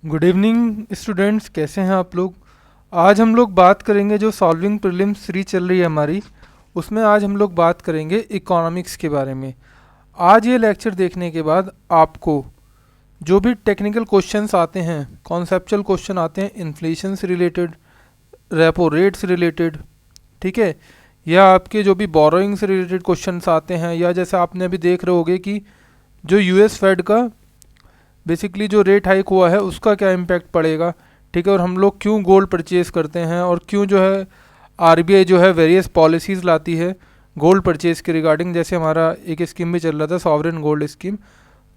Good evening students, कैसे हैं आप लोग। आज हम लोग बात करेंगे जो सॉल्विंग प्रीलिम्स सीरीज चल रही है हमारी, उसमें आज हम लोग बात करेंगे इकोनॉमिक्स के बारे में। आज ये लेक्चर देखने के बाद आपको जो भी टेक्निकल क्वेश्चंस आते हैं, कॉन्सेप्चुअल क्वेश्चन आते हैं इन्फ्लेशन से रिलेटेड, रेपो रेट से रिलेटेड, ठीक है, या आपके जो भी बोरोइंग से रिलेटेड क्वेश्चंस आते हैं, या जैसे आपने अभी देख रहे होगे कि जो यूएस फेड का बेसिकली जो रेट हाइक हुआ है उसका क्या इम्पैक्ट पड़ेगा, ठीक है, और हम लोग क्यों गोल्ड परचेज़ करते हैं और क्यों जो है आरबीआई जो है वेरियस पॉलिसीज़ लाती है गोल्ड परचेज़ के रिगार्डिंग। जैसे हमारा एक स्कीम भी चल रहा था सॉवरेन गोल्ड स्कीम,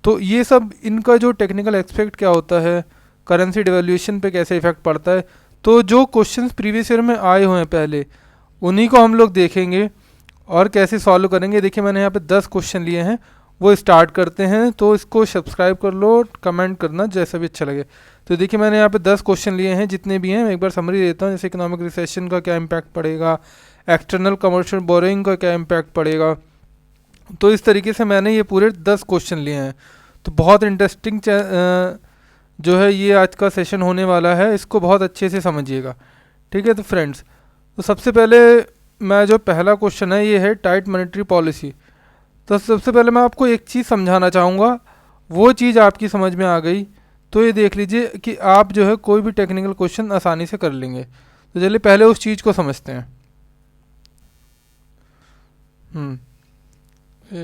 तो ये सब इनका जो टेक्निकल एक्सपेक्ट क्या होता है, करेंसी डिवेल्यूएशन पे कैसे इफेक्ट पड़ता है, तो जो क्वेश्चंस प्रीवियस ईयर में आए हुए हैं पहले उन्हीं को हम लोग देखेंगे और कैसे सॉल्व करेंगे। देखिए मैंने यहाँ पे 10 क्वेश्चन लिए हैं, वो स्टार्ट करते हैं। तो इसको सब्सक्राइब कर लो, कमेंट करना जैसा भी अच्छा लगे। तो देखिए मैंने यहाँ पे 10 क्वेश्चन लिए हैं, जितने भी हैं मैं एक बार समरी देता हूँ। जैसे इकोनॉमिक रिसेशन का क्या इम्पैक्ट पड़ेगा, एक्सटर्नल कमर्शियल बोरोइंग का क्या इम्पैक्ट पड़ेगा, तो इस तरीके से मैंने ये पूरे 10 क्वेश्चन लिए हैं। तो बहुत इंटरेस्टिंग जो है ये आज का सेशन होने वाला है, इसको बहुत अच्छे से समझिएगा, ठीक है। तो फ्रेंड्स, तो सबसे पहले मैं जो पहला क्वेश्चन है ये है टाइट मॉनेटरी पॉलिसी। तो सबसे पहले मैं आपको एक चीज़ समझाना चाहूँगा, वो चीज़ आपकी समझ में आ गई तो ये देख लीजिए कि आप जो है कोई भी टेक्निकल क्वेश्चन आसानी से कर लेंगे। तो चलिए पहले उस चीज़ को समझते हैं।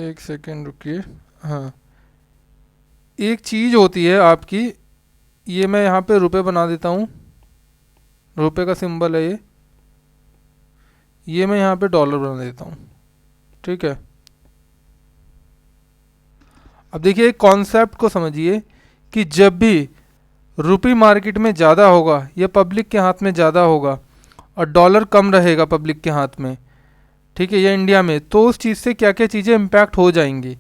एक सेकेंड रुकिए। हाँ, एक चीज़ होती है आपकी, ये मैं यहाँ पे रुपए बना देता हूँ, रुपए का सिंबल है ये मैं यहाँ पे डॉलर बना देता हूँ, ठीक है। अब देखिए एक कॉन्सेप्ट को समझिए कि जब भी रुपी मार्केट में ज़्यादा होगा या पब्लिक के हाथ में ज़्यादा होगा और डॉलर कम रहेगा पब्लिक के हाथ में, ठीक है, या इंडिया में, तो उस चीज़ से क्या क्या चीज़ें इम्पैक्ट हो जाएंगी।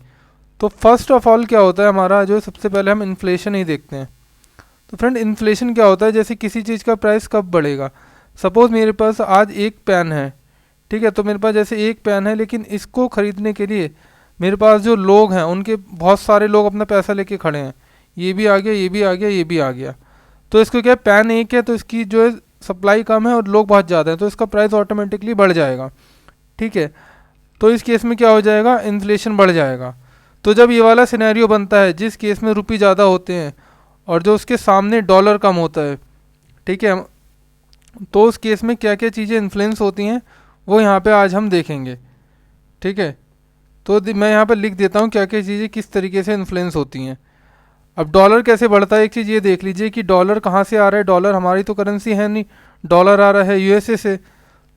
तो फर्स्ट ऑफ ऑल क्या होता है हमारा, जो सबसे पहले हम इन्फ्लेशन ही देखते हैं। तो फ्रेंड इन्फ्लेशन क्या होता है, जैसे किसी चीज़ का प्राइस कब बढ़ेगा। सपोज़ मेरे पास आज एक पेन है, ठीक है, तो मेरे पास जैसे एक पेन है, लेकिन इसको ख़रीदने के लिए मेरे पास जो लोग हैं उनके बहुत सारे लोग अपना पैसा लेके खड़े हैं, ये भी आ गया, ये भी आ गया, ये भी आ गया। तो इसको क्या है, पैन एक है तो इसकी जो है सप्लाई कम है और लोग बहुत ज़्यादा हैं, तो इसका प्राइस ऑटोमेटिकली बढ़ जाएगा, ठीक है। तो इस केस में क्या हो जाएगा, इन्फ्लेशन बढ़ जाएगा। तो जब ये वाला सिनेरियो बनता है जिस केस में रुपये ज़्यादा होते हैं और जो उसके सामने डॉलर कम होता है, ठीक है, तो उस केस में क्या क्या चीज़ें इन्फ्लुएंस होती हैं वो यहाँ पे आज हम देखेंगे, ठीक है। तो मैं यहाँ पर लिख देता हूँ क्या क्या चीज़ें किस तरीके से इन्फ्लुएंस होती हैं। अब डॉलर कैसे बढ़ता है, एक चीज़ ये देख लीजिए कि डॉलर कहाँ से आ रहा है। डॉलर हमारी तो करेंसी है नहीं, डॉलर आ रहा है यूएसए से।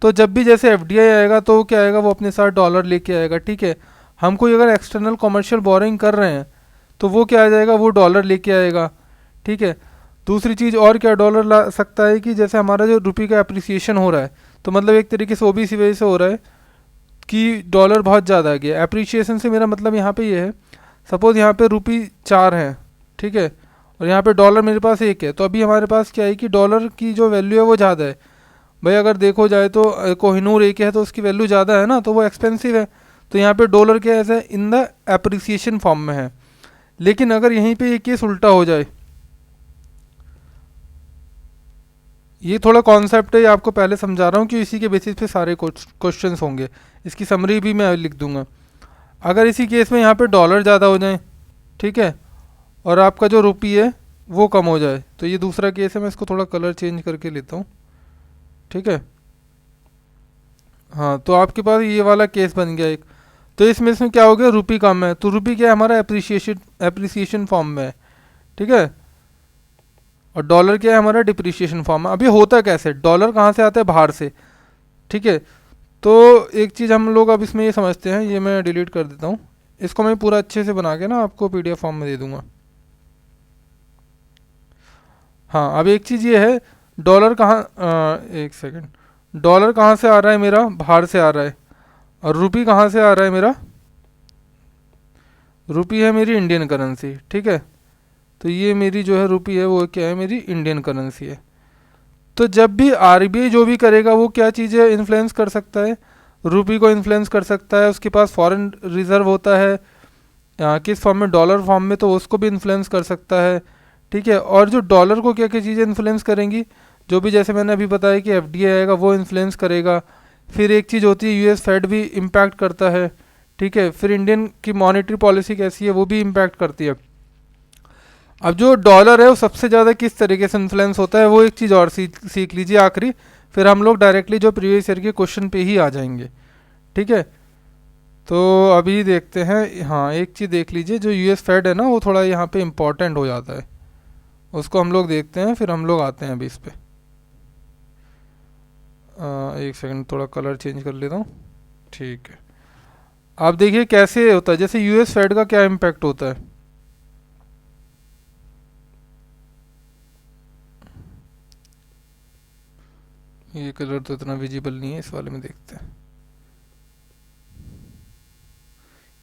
तो जब भी जैसे एफडीआई आएगा तो क्या आएगा, वो अपने साथ डॉलर लेके आएगा, ठीक है। हम कोई अगर एक्सटर्नल कमर्शियल बोरिंग कर रहे हैं तो वो क्या आ जाएगा, वो डॉलर लेके आएगा, ठीक है। दूसरी चीज़ और क्या डॉलर ला सकता है कि जैसे हमारा जो रुपये का अप्रिसिएशन हो रहा है, तो मतलब एक तरीके से वो भी इसी वजह से हो रहा है कि डॉलर बहुत ज़्यादा आ गया। अप्रिसिएशन से मेरा मतलब यहाँ पे ये है, सपोज़ यहाँ पे रुपये 4 हैं, ठीक है, और यहाँ पे डॉलर मेरे पास 1 है, तो अभी हमारे पास क्या है कि डॉलर की जो वैल्यू है वो ज़्यादा है। भाई अगर देखो जाए तो कोहिनूर 1 है तो उसकी वैल्यू ज़्यादा है ना, तो वो एक्सपेंसिव है। तो यहाँ पे डॉलर क्या है, इन द अप्रिसिएशन फॉर्म में है। लेकिन अगर यहीं पे ये केस उल्टा हो जाए, ये थोड़ा कॉन्सेप्ट है, ये आपको पहले समझा रहा हूँ कि इसी के बेसिस पे सारे क्वेश्चंस होंगे, इसकी समरी भी मैं लिख दूंगा। अगर इसी केस में यहाँ पे डॉलर ज़्यादा हो जाए, ठीक है, और आपका जो रुपये है वो कम हो जाए, तो ये दूसरा केस है। मैं इसको थोड़ा कलर चेंज करके लेता हूँ, ठीक है। हाँ, तो आपके पास ये वाला केस बन गया एक। तो इसमें क्या हो गया, रुपये कम है, तो रुपये क्या है हमारा एप्रिसिएशन फॉर्म में है, ठीक है, और डॉलर क्या है हमारा डिप्रिसिएशन फॉर्म में। अभी होता कैसे, डॉलर कहाँ से आता है, बाहर से, ठीक है। तो एक चीज़ हम लोग अब इसमें ये समझते हैं, ये मैं डिलीट कर देता हूँ, इसको मैं पूरा अच्छे से बना के ना आपको पीडीएफ फॉर्म में दे दूंगा। हाँ, अब एक चीज़ ये है, डॉलर कहाँ, एक सेकेंड, डॉलर कहाँ से आ रहा है मेरा, बाहर से आ रहा है, और रुपये कहाँ से आ रहा है मेरा, रुपये है मेरी इंडियन करेंसी, ठीक है। तो ये मेरी जो है रुपये है वो क्या है, मेरी इंडियन करेंसी है। तो जब भी आरबीआई जो भी करेगा वो क्या चीज़ें इन्फ्लुएंस कर सकता है, रुपये को इन्फ्लुएंस कर सकता है। उसके पास फॉरेन रिजर्व होता है किस फॉर्म में, डॉलर फॉर्म में, तो उसको भी इन्फ्लुएंस कर सकता है, ठीक है। और जो डॉलर को क्या क्या चीज़ें इन्फ्लुएंस करेंगी, जो भी जैसे मैंने अभी बताया कि एफडीआई आएगा वो इन्फ्लुएंस करेगा। फिर एक चीज़ होती है यूएस फेड भी इम्पैक्ट करता है, ठीक है। फिर इंडियन की मॉनेटरी पॉलिसी कैसी है वो भी इम्पैक्ट करती है। अब जो डॉलर है वो सबसे ज़्यादा किस तरीके से इन्फ्लुएंस होता है, वो एक चीज़ और सीख लीजिए आखिरी, फिर हम लोग डायरेक्टली जो प्रीवियस ईयर के क्वेश्चन पे ही आ जाएंगे, ठीक है। तो अभी देखते हैं, हाँ एक चीज़ देख लीजिए, जो यूएस फेड है ना वो थोड़ा यहाँ पे इम्पोर्टेंट हो जाता है, उसको हम लोग देखते हैं, फिर हम लोग आते हैं अभी इस पे। एक सेकंड, थोड़ा कलर चेंज कर लेता हूँ, ठीक है। आप देखिए कैसे होता है, जैसे यूएस फेड का क्या इम्पैक्ट होता है। ये कलर तो इतना विजिबल नहीं है, इस वाले में देखते हैं।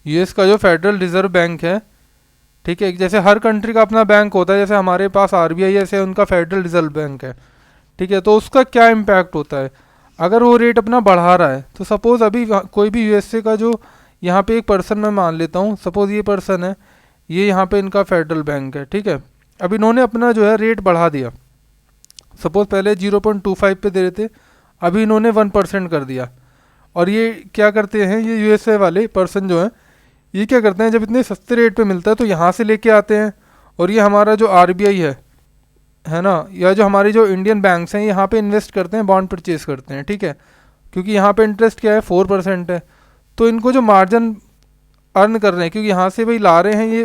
यूएस का जो फेडरल रिजर्व बैंक है, ठीक है, जैसे हर कंट्री का अपना बैंक होता है, जैसे हमारे पास आरबीआई ऐसे उनका फेडरल रिजर्व बैंक है, ठीक है। तो उसका क्या इम्पैक्ट होता है, अगर वो रेट अपना बढ़ा रहा है, तो सपोज़ अभी कोई भी यूएसए का जो यहाँ पे एक पर्सन मैं मान लेता हूँ, सपोज़ ये पर्सन है, ये यहाँ पे इनका फेडरल बैंक है, ठीक है। अब इन्होंने अपना जो है रेट बढ़ा दिया, सपोज़ पहले 0.25 पे दे रहे थे, अभी इन्होंने 1% कर दिया। और ये क्या करते हैं, ये यूएसए वाले पर्सन जो हैं, ये क्या करते हैं, जब इतने सस्ते रेट पे मिलता है तो यहाँ से लेके आते हैं, और ये हमारा जो आरबीआई है ना, या जो हमारी जो इंडियन बैंक्स हैं, यहाँ पे इन्वेस्ट करते हैं, बॉन्ड परचेज करते हैं, ठीक है। क्योंकि यहाँ पे इंटरेस्ट क्या है, 4% है, तो इनको जो मार्जिन अर्न कर रहे हैं, क्योंकि यहाँ से भाई ला रहे हैं ये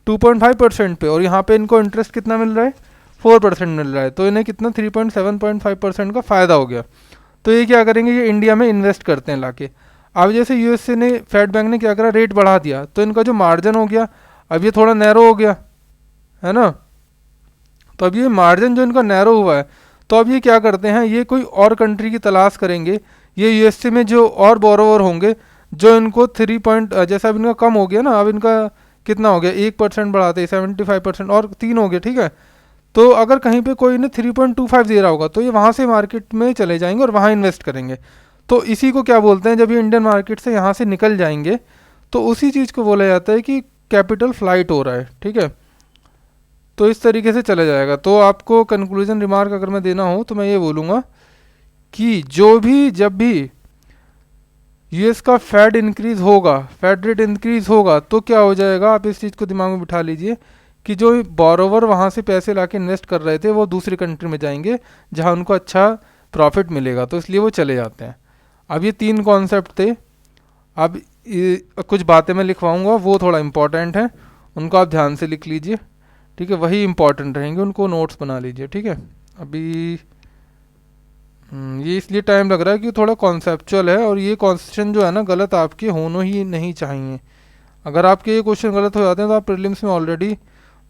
2.5% पे, और यहाँ पे इनको इंटरेस्ट कितना मिल रहा है, 4% मिल रहा है, तो इन्हें कितना 3.75% का फ़ायदा हो गया। तो ये क्या करेंगे, ये इंडिया में इन्वेस्ट करते हैं लाके। अब जैसे यूएसए ने, फेड बैंक ने क्या करा, रेट बढ़ा दिया, तो इनका जो मार्जिन हो गया, अब ये थोड़ा नैरो हो गया, है ना। तो अब ये मार्जिन जो इनका नैरो हुआ है, तो अब ये क्या करते हैं, ये कोई और कंट्री की तलाश करेंगे, ये यूएसए में जो और बोरोवर होंगे, जो इनको 3 जैसा अब इनका कम हो गया ना, अब इनका कितना हो गया, 1% बढ़ाते 75%, और 3 हो गया, ठीक है। तो अगर कहीं पे कोई इन्हें 3.25 दे रहा होगा, तो ये वहाँ से मार्केट में चले जाएंगे और वहाँ इन्वेस्ट करेंगे। तो इसी को क्या बोलते हैं, जब ये इंडियन मार्केट से यहाँ से निकल जाएंगे, तो उसी चीज़ को बोला जाता है कि कैपिटल फ्लाइट हो रहा है, ठीक है। तो इस तरीके से चला जाएगा। तो आपको कंक्लूजन रिमार्क अगर मैं देना हो, तो मैं ये बोलूँगा कि जब भी यूएस का फेड इंक्रीज होगा, फेड रेट इंक्रीज होगा, तो क्या हो जाएगा, आप इस चीज़ को दिमाग में बिठा लीजिए कि जो बोरोवर वहाँ से पैसे लाके इन्वेस्ट कर रहे थे, वो दूसरी कंट्री में जाएंगे जहाँ उनको अच्छा प्रॉफिट मिलेगा, तो इसलिए वो चले जाते हैं। अब ये 3 कॉन्सेप्ट थे। अब कुछ बातें मैं लिखवाऊंगा, वो थोड़ा इंपॉर्टेंट है, उनको आप ध्यान से लिख लीजिए, ठीक है, वही इंपॉर्टेंट रहेंगे, उनको नोट्स बना लीजिए, ठीक है। अभी ये इसलिए टाइम लग रहा है कि थोड़ा कॉन्सेप्चुअल है, और ये क्वेश्चन जो है ना गलत आपके होने ही नहीं चाहिए। अगर आपके ये क्वेश्चन गलत हो जाते हैं तो आप प्रीलिम्स में ऑलरेडी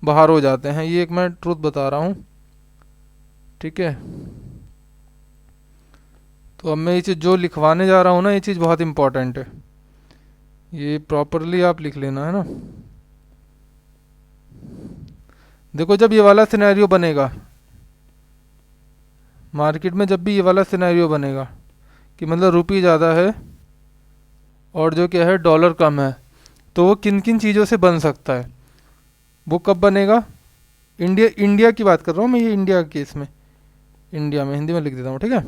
बाहर हो जाते हैं, ये एक मैं ट्रुथ बता रहा हूँ, ठीक है। तो अब मैं ये चीज़ जो लिखवाने जा रहा हूँ ना, ये चीज़ बहुत इंपॉर्टेंट है, ये प्रॉपरली आप लिख लेना, है ना। देखो जब ये वाला सिनेरियो बनेगा मार्केट में, जब भी ये वाला सिनेरियो बनेगा कि मतलब रुपये ज़्यादा है और जो क्या है डॉलर कम है, तो वो किन किन चीज़ों से बन सकता है, वो कब बनेगा, इंडिया की बात कर रहा हूँ मैं, ये इंडिया के केस में, इंडिया में हिंदी में लिख देता हूँ, ठीक है।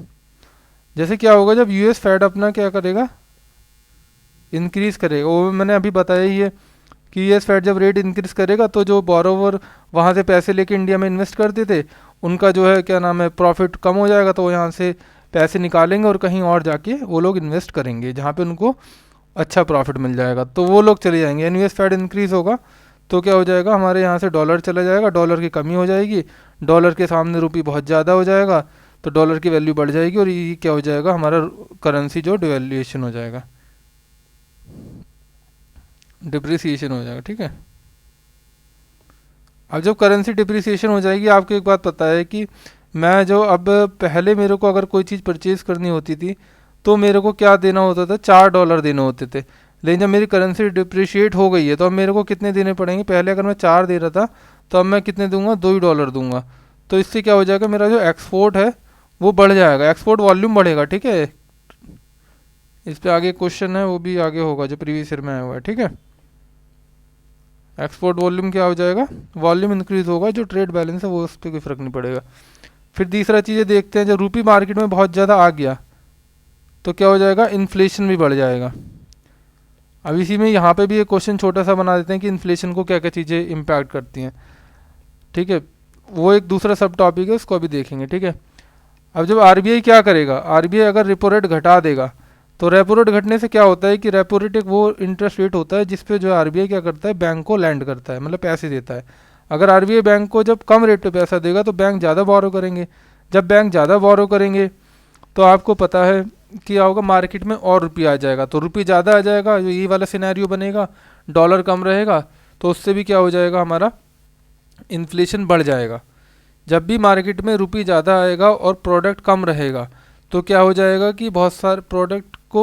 जैसे क्या होगा, जब यूएस फेड अपना क्या करेगा, इंक्रीज़ करेगा, वो मैंने अभी बताया ही है कि यूएस फेड जब रेट इंक्रीज़ करेगा, तो जो बोरोवर वहाँ से पैसे लेके इंडिया में इन्वेस्ट करते थे, उनका जो है क्या नाम है प्रॉफिट कम हो जाएगा, तो वो यहाँ से पैसे निकालेंगे और कहीं और जाके वो लोग इन्वेस्ट करेंगे जहाँ पे उनको अच्छा प्रॉफिट मिल जाएगा, तो वो लोग चले जाएंगे। एन यूएस फेड इंक्रीज़ होगा तो क्या हो जाएगा, हमारे यहाँ से डॉलर चला जाएगा, डॉलर की कमी हो जाएगी, डॉलर के सामने रुपये बहुत ज़्यादा हो जाएगा, तो डॉलर की वैल्यू बढ़ जाएगी, और ये क्या हो जाएगा, हमारा करेंसी जो डिवैल्यूएशन हो जाएगा, डिप्रिसिएशन हो जाएगा, ठीक है। अब जब करेंसी डिप्रिसिएशन हो जाएगी, आपको एक बात पता है कि मैं जो अब पहले मेरे को अगर कोई चीज़ परचेज़ करनी होती थी, तो मेरे को क्या देना होता था, $4 देने होते थे। लेकिन जब मेरी करेंसी डिप्रिशिएट हो गई है, तो अब मेरे को कितने देने पड़ेंगे, पहले अगर मैं 4 दे रहा था, तो अब मैं कितने दूंगा, $2 दूंगा। तो इससे क्या हो जाएगा, मेरा जो एक्सपोर्ट है वो बढ़ जाएगा, एक्सपोर्ट वॉल्यूम बढ़ेगा, ठीक है। इस पे आगे क्वेश्चन है, वो भी आगे होगा जो प्रीवियस ईयर में आया हुआ है, ठीक है। एक्सपोर्ट वॉल्यूम क्या हो जाएगा, वॉल्यूम इंक्रीज होगा, जो ट्रेड बैलेंस है वो उस पर कोई फ़र्क नहीं पड़ेगा। फिर तीसरा चीज़ें देखते हैं, जब रुपी मार्केट में बहुत ज़्यादा आ गया तो क्या हो जाएगा, इन्फ्लेशन भी बढ़ जाएगा। अब इसी में यहाँ पे भी एक क्वेश्चन छोटा सा बना देते हैं कि इन्फ्लेशन को क्या क्या चीज़ें इम्पैक्ट करती हैं। ठीक है, वो एक दूसरा सब टॉपिक है, उसको अभी देखेंगे। ठीक है, अब जब आरबीआई क्या करेगा, आरबीआई अगर रेपो रेट घटा देगा तो रेपो रेट घटने से क्या होता है कि रेपो रेट एक वो इंटरेस्ट रेट होता है जिस पे जो आरबीआई क्या करता है, बैंक को लैंड करता है, मतलब पैसे देता है। अगर आरबीआई बैंक को जब कम रेट पे पैसा देगा तो बैंक ज़्यादा बोरो करेंगे। जब बैंक ज़्यादा बोरो करेंगे तो आपको पता है कि क्या होगा, मार्केट में और रुपया आ जाएगा, तो रुपये ज़्यादा आ जाएगा, जो ये वाला सिनेरियो बनेगा, डॉलर कम रहेगा तो उससे भी क्या हो जाएगा, हमारा इन्फ्लेशन बढ़ जाएगा। जब भी मार्केट में रुपये ज़्यादा आएगा और प्रोडक्ट कम रहेगा तो क्या हो जाएगा कि बहुत सारे प्रोडक्ट को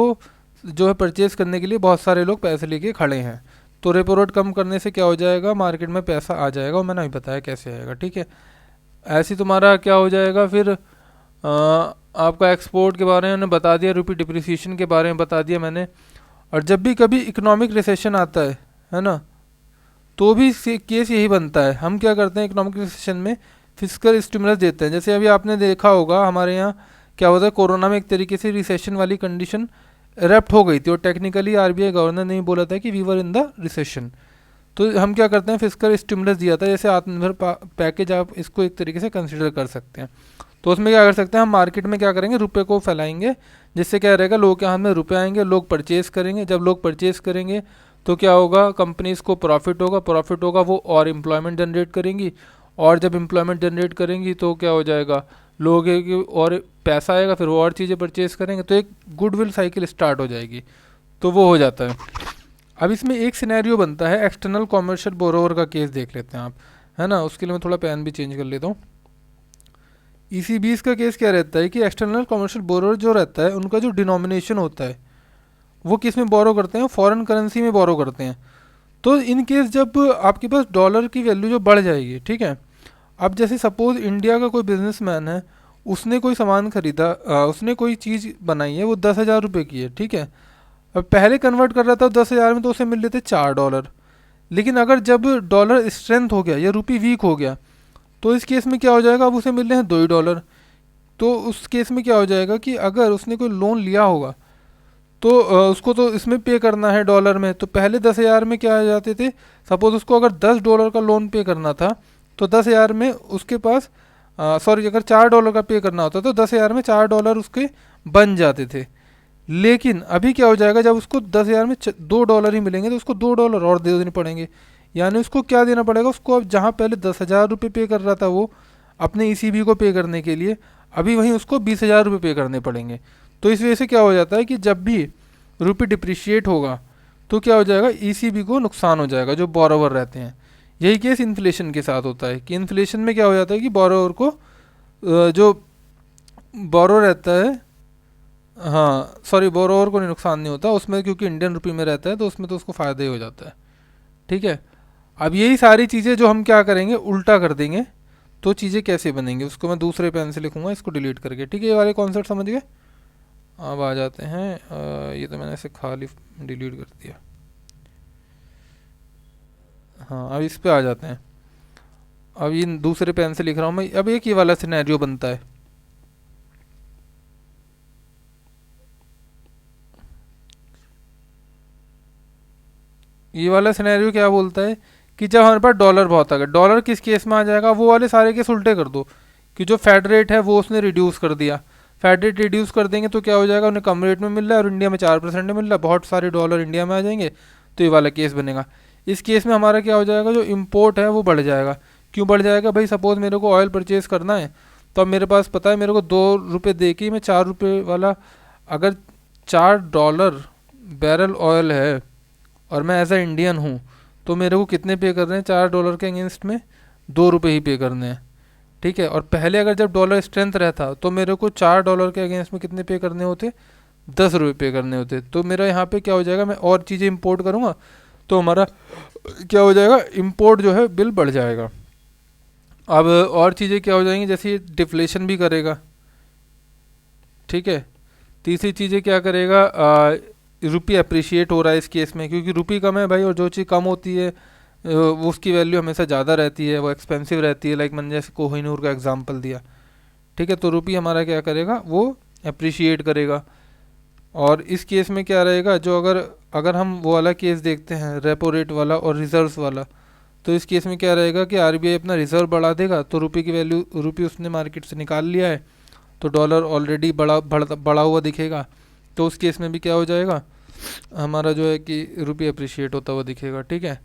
जो है परचेज़ करने के लिए बहुत सारे लोग पैसे लेके खड़े हैं, तो रेपो रेट कम करने से क्या हो जाएगा, मार्केट में पैसा आ जाएगा, और मैंने अभी बताया कैसे आएगा। ठीक है, ऐसे तुम्हारा क्या हो जाएगा फिर आपका एक्सपोर्ट के बारे में मैंने बता दिया, रुपी डिप्रिसिएशन के बारे में बता दिया मैंने। और जब भी कभी इकोनॉमिक रिसेशन आता है ना, तो भी केस यही बनता है। हम क्या करते हैं इकोनॉमिक रिसेशन में, फिस्कल स्टिमुलस देते हैं। जैसे अभी आपने देखा होगा हमारे यहाँ क्या होता है, कोरोना में एक तरीके से रिसेशन वाली कंडीशन एरप्ट हो गई थी, और टेक्निकली आरबीआई गवर्नर ने भी बोला था कि we were in the recession. तो हम क्या करते हैं, फिस्कल स्टिमुलस दिया था, जैसे आत्मनिर्भर पैकेज आप इसको एक तरीके से कंसिडर कर सकते हैं। तो उसमें क्या कर सकते हैं, हम मार्केट में क्या करेंगे, रुपए को फैलाएंगे, जिससे क्या रहेगा, लोगों के हाथ में रुपए आएंगे, लोग परचेज़ करेंगे। जब लोग परचेज़ करेंगे तो क्या होगा, कंपनीज़ को प्रॉफिट होगा, प्रॉफिट होगा वो और एम्प्लॉयमेंट जनरेट करेंगी, और जब एम्प्लॉयमेंट जनरेट करेंगी तो क्या हो जाएगा, लोग और पैसा आएगा, फिर वो और चीज़ें परचेज़ करेंगे, तो एक गुडविल साइकिल स्टार्ट हो जाएगी। तो वो हो जाता है। अब इसमें एक सिनेरियो बनता है, एक्सटर्नल कॉमर्शियल बोरोवर का केस देख लेते हैं आप, है ना। उसके लिए मैं थोड़ा पेन भी चेंज कर लेता हूँ। ईसीबीज का केस क्या रहता है कि एक्सटर्नल कॉमर्शियल बोरोवर जो रहता है, उनका जो डिनोमिनेशन होता है वो किस में बोरो करते हैं, फॉरेन करेंसी में बोरो करते हैं। तो इन केस जब आपके पास डॉलर की वैल्यू जो बढ़ जाएगी, ठीक है, अब जैसे सपोज इंडिया का कोई बिजनेसमैन है, उसने कोई सामान खरीदा, उसने कोई चीज़ बनाई है, वो 10,000 रुपये की है, ठीक है। अब पहले कन्वर्ट कर रहा था 10,000 में, तो उसे मिल रहे थे $4। लेकिन अगर जब डॉलर स्ट्रेंथ हो गया या रुपी वीक हो गया तो इस केस में क्या हो जाएगा, अब उसे मिल रहे हैं $2। तो उस केस में क्या हो जाएगा कि अगर उसने कोई लोन लिया होगा तो उसको तो इसमें पे करना है डॉलर में, तो पहले 10,000 में क्या आ जाते थे, सपोज उसको अगर $10 का लोन पे करना था तो 10,000 में उसके पास सॉरी अगर $4 का पे करना होता तो 10,000 में $4 उसके बन जाते थे। लेकिन अभी क्या हो जाएगा, जब उसको 10,000 में $2 ही मिलेंगे तो उसको $2 और दे देने पड़ेंगे। यानी उसको क्या देना पड़ेगा, उसको अब जहाँ पहले 10,000 रुपये पे कर रहा था वो अपने ईसीबी को पे करने के लिए, अभी वहीं उसको 20,000 रुपये पे करने पड़ेंगे। तो इस वजह से क्या हो जाता है कि जब भी रुपये डिप्रिशिएट होगा तो क्या हो जाएगा, ईसीबी को नुकसान हो जाएगा, जो बोरोवर रहते हैं। यही केस इन्फ्लेशन के साथ होता है कि इन्फ्लेशन में क्या हो जाता है कि बोरोवर को जो बोरो रहता है, हाँ सॉरी बोरोवर को नहीं नुकसान नहीं होता उसमें, क्योंकि इंडियन रुपये में रहता है तो उसमें तो उसको फ़ायदा ही हो जाता है। ठीक है, अब यही सारी चीज़ें जो हम क्या करेंगे, उल्टा कर देंगे, तो चीज़ें कैसे बनेंगी उसको मैं दूसरे पेन से लिखूंगा, इसको डिलीट करके। ठीक है, ये वाले कॉन्सेप्ट समझ गए। अब आ जाते हैं ये तो मैंने ऐसे खाली डिलीट कर दिया। हाँ अब इस पे आ जाते हैं। अब ये दूसरे पेन से लिख रहा हूँ मैं। अब एक ये वाला सिनेरियो बनता है, ये वाला सिनेरियो क्या बोलता है कि जब हमारे पास डॉलर बहुत आ गया, डॉलर किस केस में आ जाएगा, वो वाले सारे केस उल्टे कर दो कि जो फेड रेट है वो उसने रिड्यूस कर दिया। फेड रेट रिड्यूस कर देंगे तो क्या हो जाएगा, उन्हें कम रेट में मिल रहा है और इंडिया में 4% में मिल रहा है, बहुत सारे डॉलर इंडिया में आ जाएंगे, तो ये वाला केस बनेगा। इस केस में हमारा क्या हो जाएगा, जो इम्पोर्ट है वो बढ़ जाएगा। क्यों बढ़ जाएगा भाई, सपोज मेरे को ऑयल परचेज़ करना है, तो अब मेरे पास पता है मेरे को $2 दे के मैं $4 वाला, अगर $4 बैरल ऑयल है और मैं एज अ इंडियन हूँ, तो मेरे को कितने पे करने हैं, $4 के अगेंस्ट में $2 ही पे करने हैं। ठीक है, और पहले अगर जब डॉलर स्ट्रेंथ रहता तो मेरे को $4 के अगेंस्ट में कितने पे करने होते, $10 पे करने होते। तो मेरा यहाँ पे क्या हो जाएगा, मैं और चीज़ें इंपोर्ट करूँगा तो हमारा क्या हो जाएगा, इंपोर्ट जो है बिल बढ़ जाएगा। अब और चीज़ें क्या हो जाएंगी, जैसे डिफ्लेशन भी करेगा। ठीक है, तीसरी चीज़ें क्या करेगा, रुपये अप्रिशिएट हो रहा है इस केस में, क्योंकि रुपये कम है भाई, और जो चीज़ कम होती है वो उसकी वैल्यू हमेशा ज़्यादा रहती है, वो एक्सपेंसिव रहती है, लाइक मैंने जैसे कोहिनूर का एग्जांपल दिया, ठीक है। तो रुपी हमारा क्या करेगा, वो अप्रिशिएट करेगा। और इस केस में क्या रहेगा, जो अगर अगर हम वो वाला केस देखते हैं रेपो रेट वाला और रिजर्व्स वाला, तो इस केस में क्या रहेगा कि आरबीआई अपना रिजर्व बढ़ा देगा, तो रुपये की वैल्यू, रुपये उसने मार्केट से निकाल लिया है, तो डॉलर ऑलरेडी बढ़ा हुआ दिखेगा, तो उस केस में भी क्या हो जाएगा, हमारा जो है कि रुपये अप्रिशिएट होता हुआ दिखेगा, ठीक है।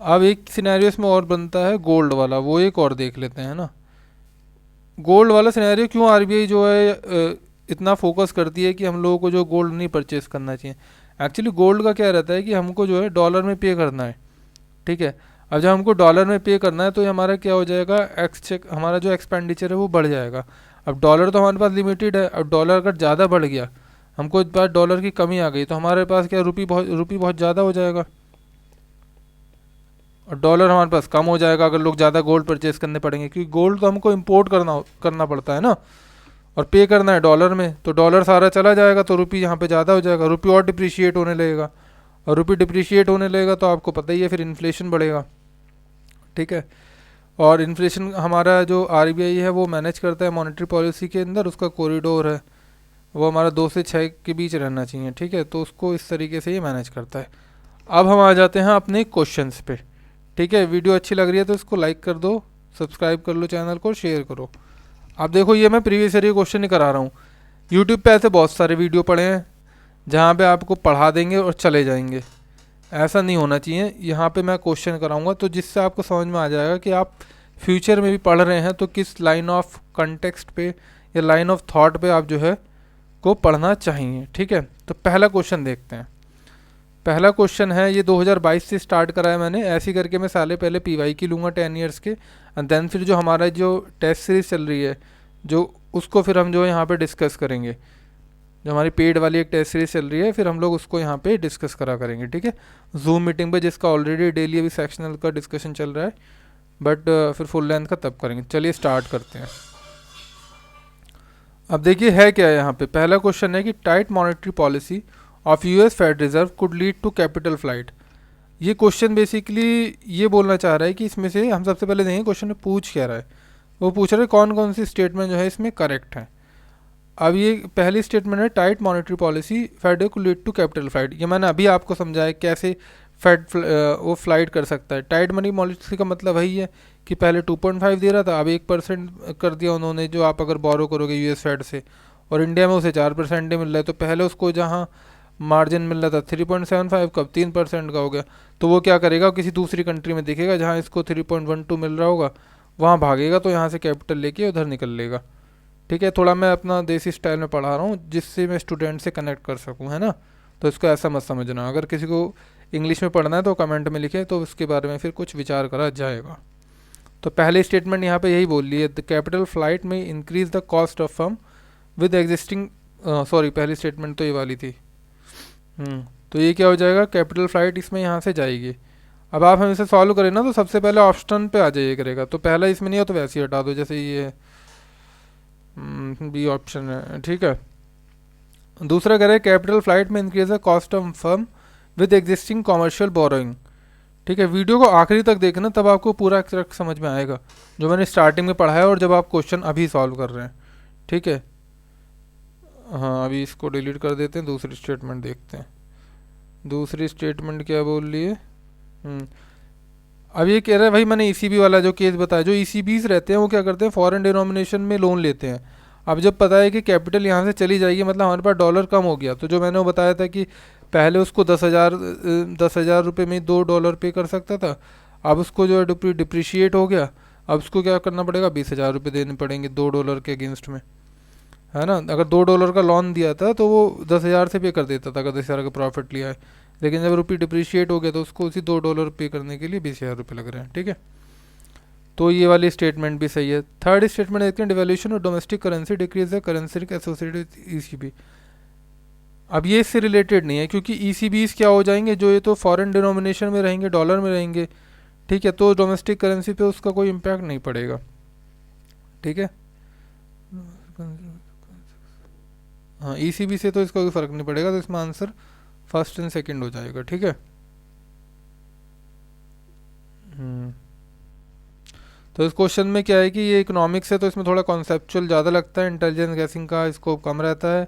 अब एक सिनेरियो इसमें और बनता है गोल्ड वाला, वो एक और देख लेते हैं ना। गोल्ड वाला सिनेरियो क्यों आरबीआई जो है इतना फोकस करती है कि हम लोगों को जो गोल्ड नहीं परचेस करना चाहिए। एक्चुअली गोल्ड का क्या रहता है कि हमको जो है डॉलर में पे करना है, ठीक है। अब जब हमको डॉलर में पे करना है तो ये हमारा क्या हो जाएगा, हमारा जो एक्सपेंडिचर है वो बढ़ जाएगा। अब डॉलर तो हमारे पास लिमिटेड है, अब डॉलर अगर ज़्यादा बढ़ गया, हमको इस बार डॉलर की कमी आ गई, तो हमारे पास क्या रुपी बहुत ज़्यादा हो जाएगा, और डॉलर हमारे पास कम हो जाएगा अगर लोग ज़्यादा गोल्ड परचेस करने पड़ेंगे, क्योंकि गोल्ड तो हमको इम्पोर्ट करना पड़ता है ना, और पे करना है डॉलर में, तो डॉलर सारा चला जाएगा, तो रुपी यहाँ पे ज़्यादा हो जाएगा, रुपी और डिप्रिशिएट होने लगेगा, और रुपी डिप्रिशिएट होने लगेगा तो आपको पता ही है फिर इन्फ्लेशन बढ़ेगा, ठीक है। और इन्फ्लेशन हमारा जो आरबीआई है वो मैनेज करता है मॉनेटरी पॉलिसी के अंदर, उसका कॉरिडोर है वो हमारा 2 से 6 के बीच रहना चाहिए, ठीक है। तो उसको इस तरीके से ये मैनेज करता है। अब हम आ जाते हैं अपने क्वेश्चंस पे, ठीक है। वीडियो अच्छी लग रही है तो इसको लाइक कर दो, सब्सक्राइब कर लो चैनल को, शेयर करो। अब देखो ये मैं प्रीवियस ईयर क्वेश्चन ही करा रहा हूँ। यूट्यूब पे ऐसे बहुत सारे वीडियो पड़े हैं जहाँ पे आपको पढ़ा देंगे और चले जाएंगे, ऐसा नहीं होना चाहिए। यहाँ पे मैं क्वेश्चन कराऊंगा तो जिससे आपको समझ में आ जाएगा कि आप फ्यूचर में भी पढ़ रहे हैं तो किस लाइन ऑफ कंटेक्स्ट पे या लाइन ऑफ थॉट पे आप जो है को पढ़ना चाहिए, ठीक है। तो पहला क्वेश्चन देखते हैं। पहला क्वेश्चन है, ये 2022 से स्टार्ट करा है मैंने, ऐसे करके मैं साले पहले पीवाई की लूँगा 10 ईयर्स के, एंड देन फिर जो हमारा जो टेस्ट सीरीज चल रही है जो उसको फिर हम जो है यहाँ पे डिस्कस करेंगे। जो हमारी पेड वाली एक टेस्ट सीरीज चल रही है फिर हम लोग उसको यहाँ पे डिस्कस करा करेंगे, ठीक है, जूम मीटिंग पे, जिसका ऑलरेडी डेली अभी सेक्शनल का डिस्कशन चल रहा है, बट फिर फुल लेंथ का तब करेंगे। चलिए स्टार्ट करते हैं। अब देखिए है क्या है यहाँ पे, पहला क्वेश्चन है कि tight monetary policy of US Fed reserve could lead to capital flight. ये क्वेश्चन बेसिकली ये बोलना चाह रहा है कि इसमें से हम सबसे पहले देखें क्वेश्चन में पूछ क्या रहा है। वो पूछ रहा है कौन कौन सी स्टेटमेंट जो है इसमें करेक्ट है। अब ये पहली स्टेटमेंट है टाइट मॉनेटरी पॉलिसी फेड को लीड टू कैपिटल फ्लाइट। ये मैंने अभी आपको समझाया कैसे फेड वो फ्लाइट कर सकता है। टाइट मनी पॉलिसी का मतलब वही है कि पहले 2.5 दे रहा था, अब 1% कर दिया उन्होंने, जो आप अगर बोरो करोगे यूएस फेड से, और इंडिया में उसे 4% ही मिल रहा है। तो पहले उसको जहाँ मार्जिन मिल रहा था 3.75, कब 3% का हो गया, तो वो क्या करेगा, किसी दूसरी कंट्री में देखेगा जहाँ इसको 3.12 मिल रहा होगा, वहाँ भागेगा, तो यहाँ से कैपिटल लेके उधर निकल लेगा, ठीक है। थोड़ा मैं अपना देसी स्टाइल में पढ़ा रहा हूँ जिससे मैं स्टूडेंट से कनेक्ट कर सकूँ, है ना। तो इसको ऐसा मत समझना, अगर किसी को इंग्लिश में पढ़ना है तो कमेंट में लिखे, तो उसके बारे में फिर कुछ विचार करा जाएगा। तो पहले स्टेटमेंट यहाँ पे यही बोल रही है, द कैपिटल फ्लाइट में increase the cost of firm with existing, sorry पहली स्टेटमेंट तो ये वाली थी। तो ये क्या हो जाएगा, कैपिटल फ्लाइट इसमें यहाँ से जाएगी। अब आप हम इसे सॉल्व करें ना तो सबसे पहले ऑप्शन पे आ जाइए करेगा, तो पहला इसमें नहीं हो तो वैसे ही हटा दो, जैसे ये बी ऑप्शन है, ठीक है। दूसरा कह रहे हैं कैपिटल फ्लाइट में increase the cost of firm with existing commercial borrowing, ठीक है। वीडियो को आखिरी तक देखना तब आपको पूरा समझ में आएगा जो मैंने स्टार्टिंग में पढ़ाया और जब आप क्वेश्चन अभी सॉल्व कर रहे हैं, ठीक है। हाँ अभी इसको डिलीट कर देते हैं, दूसरी स्टेटमेंट देखते हैं। दूसरी स्टेटमेंट क्या बोल रही है, अब ये कह रहा है भाई मैंने ईसीबी वाला जो केस बताया, जो ईसीबीज रहते हैं वो क्या करते हैं, फॉरेन डिनोमिनेशन में लोन लेते हैं। अब जब पता है कि कैपिटल यहाँ से चली जाएगी, मतलब हमारे पास डॉलर कम हो गया, तो जो मैंने वो बताया था कि पहले उसको 10,000 रुपये में $2 पे कर सकता था, अब उसको जो है डिप्रिशिएट हो गया, अब उसको क्या करना पड़ेगा, 20,000 रुपये देने पड़ेंगे $2 के अगेंस्ट में, है ना। अगर $2 का लोन दिया था तो वो 10,000 से पे कर देता था अगर 10,000 का प्रॉफिट लिया है, लेकिन जब रुपये डिप्रिशिएट हो गया तो उसको उसी $2 पे करने के लिए 20,000 रुपये लग रहे हैं, ठीक है। तो ये वाली स्टेटमेंट भी सही है। थर्ड स्टेटमेंट देखते हैं, devaluation of domestic currency decrease the currency associated with ECB. अब ये इससे रिलेटेड नहीं है क्योंकि ईसीबीज क्या हो जाएंगे, जो ये तो फॉरेन डिनोमिनेशन में रहेंगे, डॉलर में रहेंगे, ठीक है, तो डोमेस्टिक करेंसी पे उसका कोई इम्पैक्ट नहीं पड़ेगा, ठीक है। हाँ ईसीबी से तो इसका कोई फ़र्क नहीं पड़ेगा, तो इसमें आंसर फर्स्ट एंड सेकंड हो जाएगा, ठीक है। हम्म। तो इस क्वेश्चन में क्या है कि ये इकोनॉमिक्स है तो इसमें थोड़ा कॉन्सेप्चुअल ज़्यादा लगता है, इंटेलिजेंस गैसिंग का स्कोप कम रहता है।